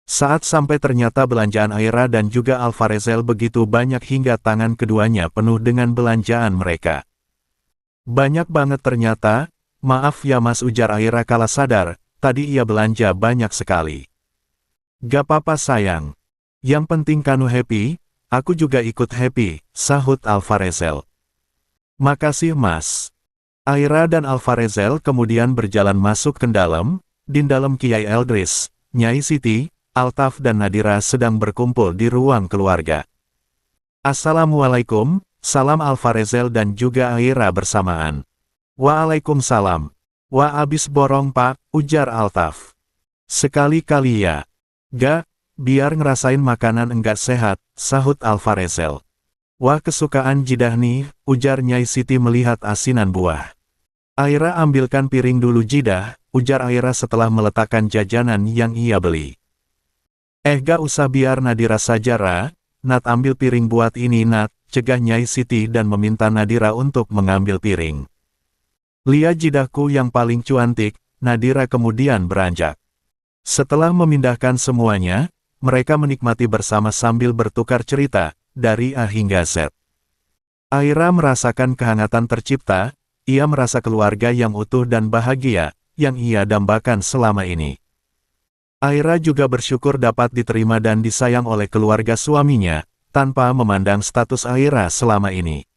Saat sampai ternyata belanjaan Aira dan juga Alvarezel begitu banyak hingga tangan keduanya penuh dengan belanjaan mereka. Banyak banget ternyata, maaf ya Mas ujar Aira kala sadar, tadi ia belanja banyak sekali. Gak apa-apa sayang. Yang penting kamu happy, aku juga ikut happy, sahut Alvarezel. Makasih mas. Aira dan Alvarezel kemudian berjalan masuk ke dalam, di dalam Kiai Eldris, Nyai Siti, Altaf dan Nadira sedang berkumpul di ruang keluarga. Assalamualaikum, salam Alvarezel dan juga Aira bersamaan. Waalaikumsalam. Wah abis borong pak, ujar Altaf. Sekali-kali ya. Gak, biar ngerasain makanan enggak sehat, sahut Alvarezel. Wah kesukaan Jidah nih, ujar Nyai Siti melihat asinan buah. Aira ambilkan piring dulu Jidah, ujar Aira setelah meletakkan jajanan yang ia beli. Gak usah biar Nadira saja Ra, Nat ambil piring buat ini Nat, cegah Nyai Siti dan meminta Nadira untuk mengambil piring. Lihat jidahku yang paling cuantik, Nadira kemudian beranjak. Setelah memindahkan semuanya, mereka menikmati bersama sambil bertukar cerita, dari A hingga Z. Aira merasakan kehangatan tercipta, ia merasa keluarga yang utuh dan bahagia, yang ia dambakan selama ini. Aira juga bersyukur dapat diterima dan disayang oleh keluarga suaminya, tanpa memandang status Aira selama ini.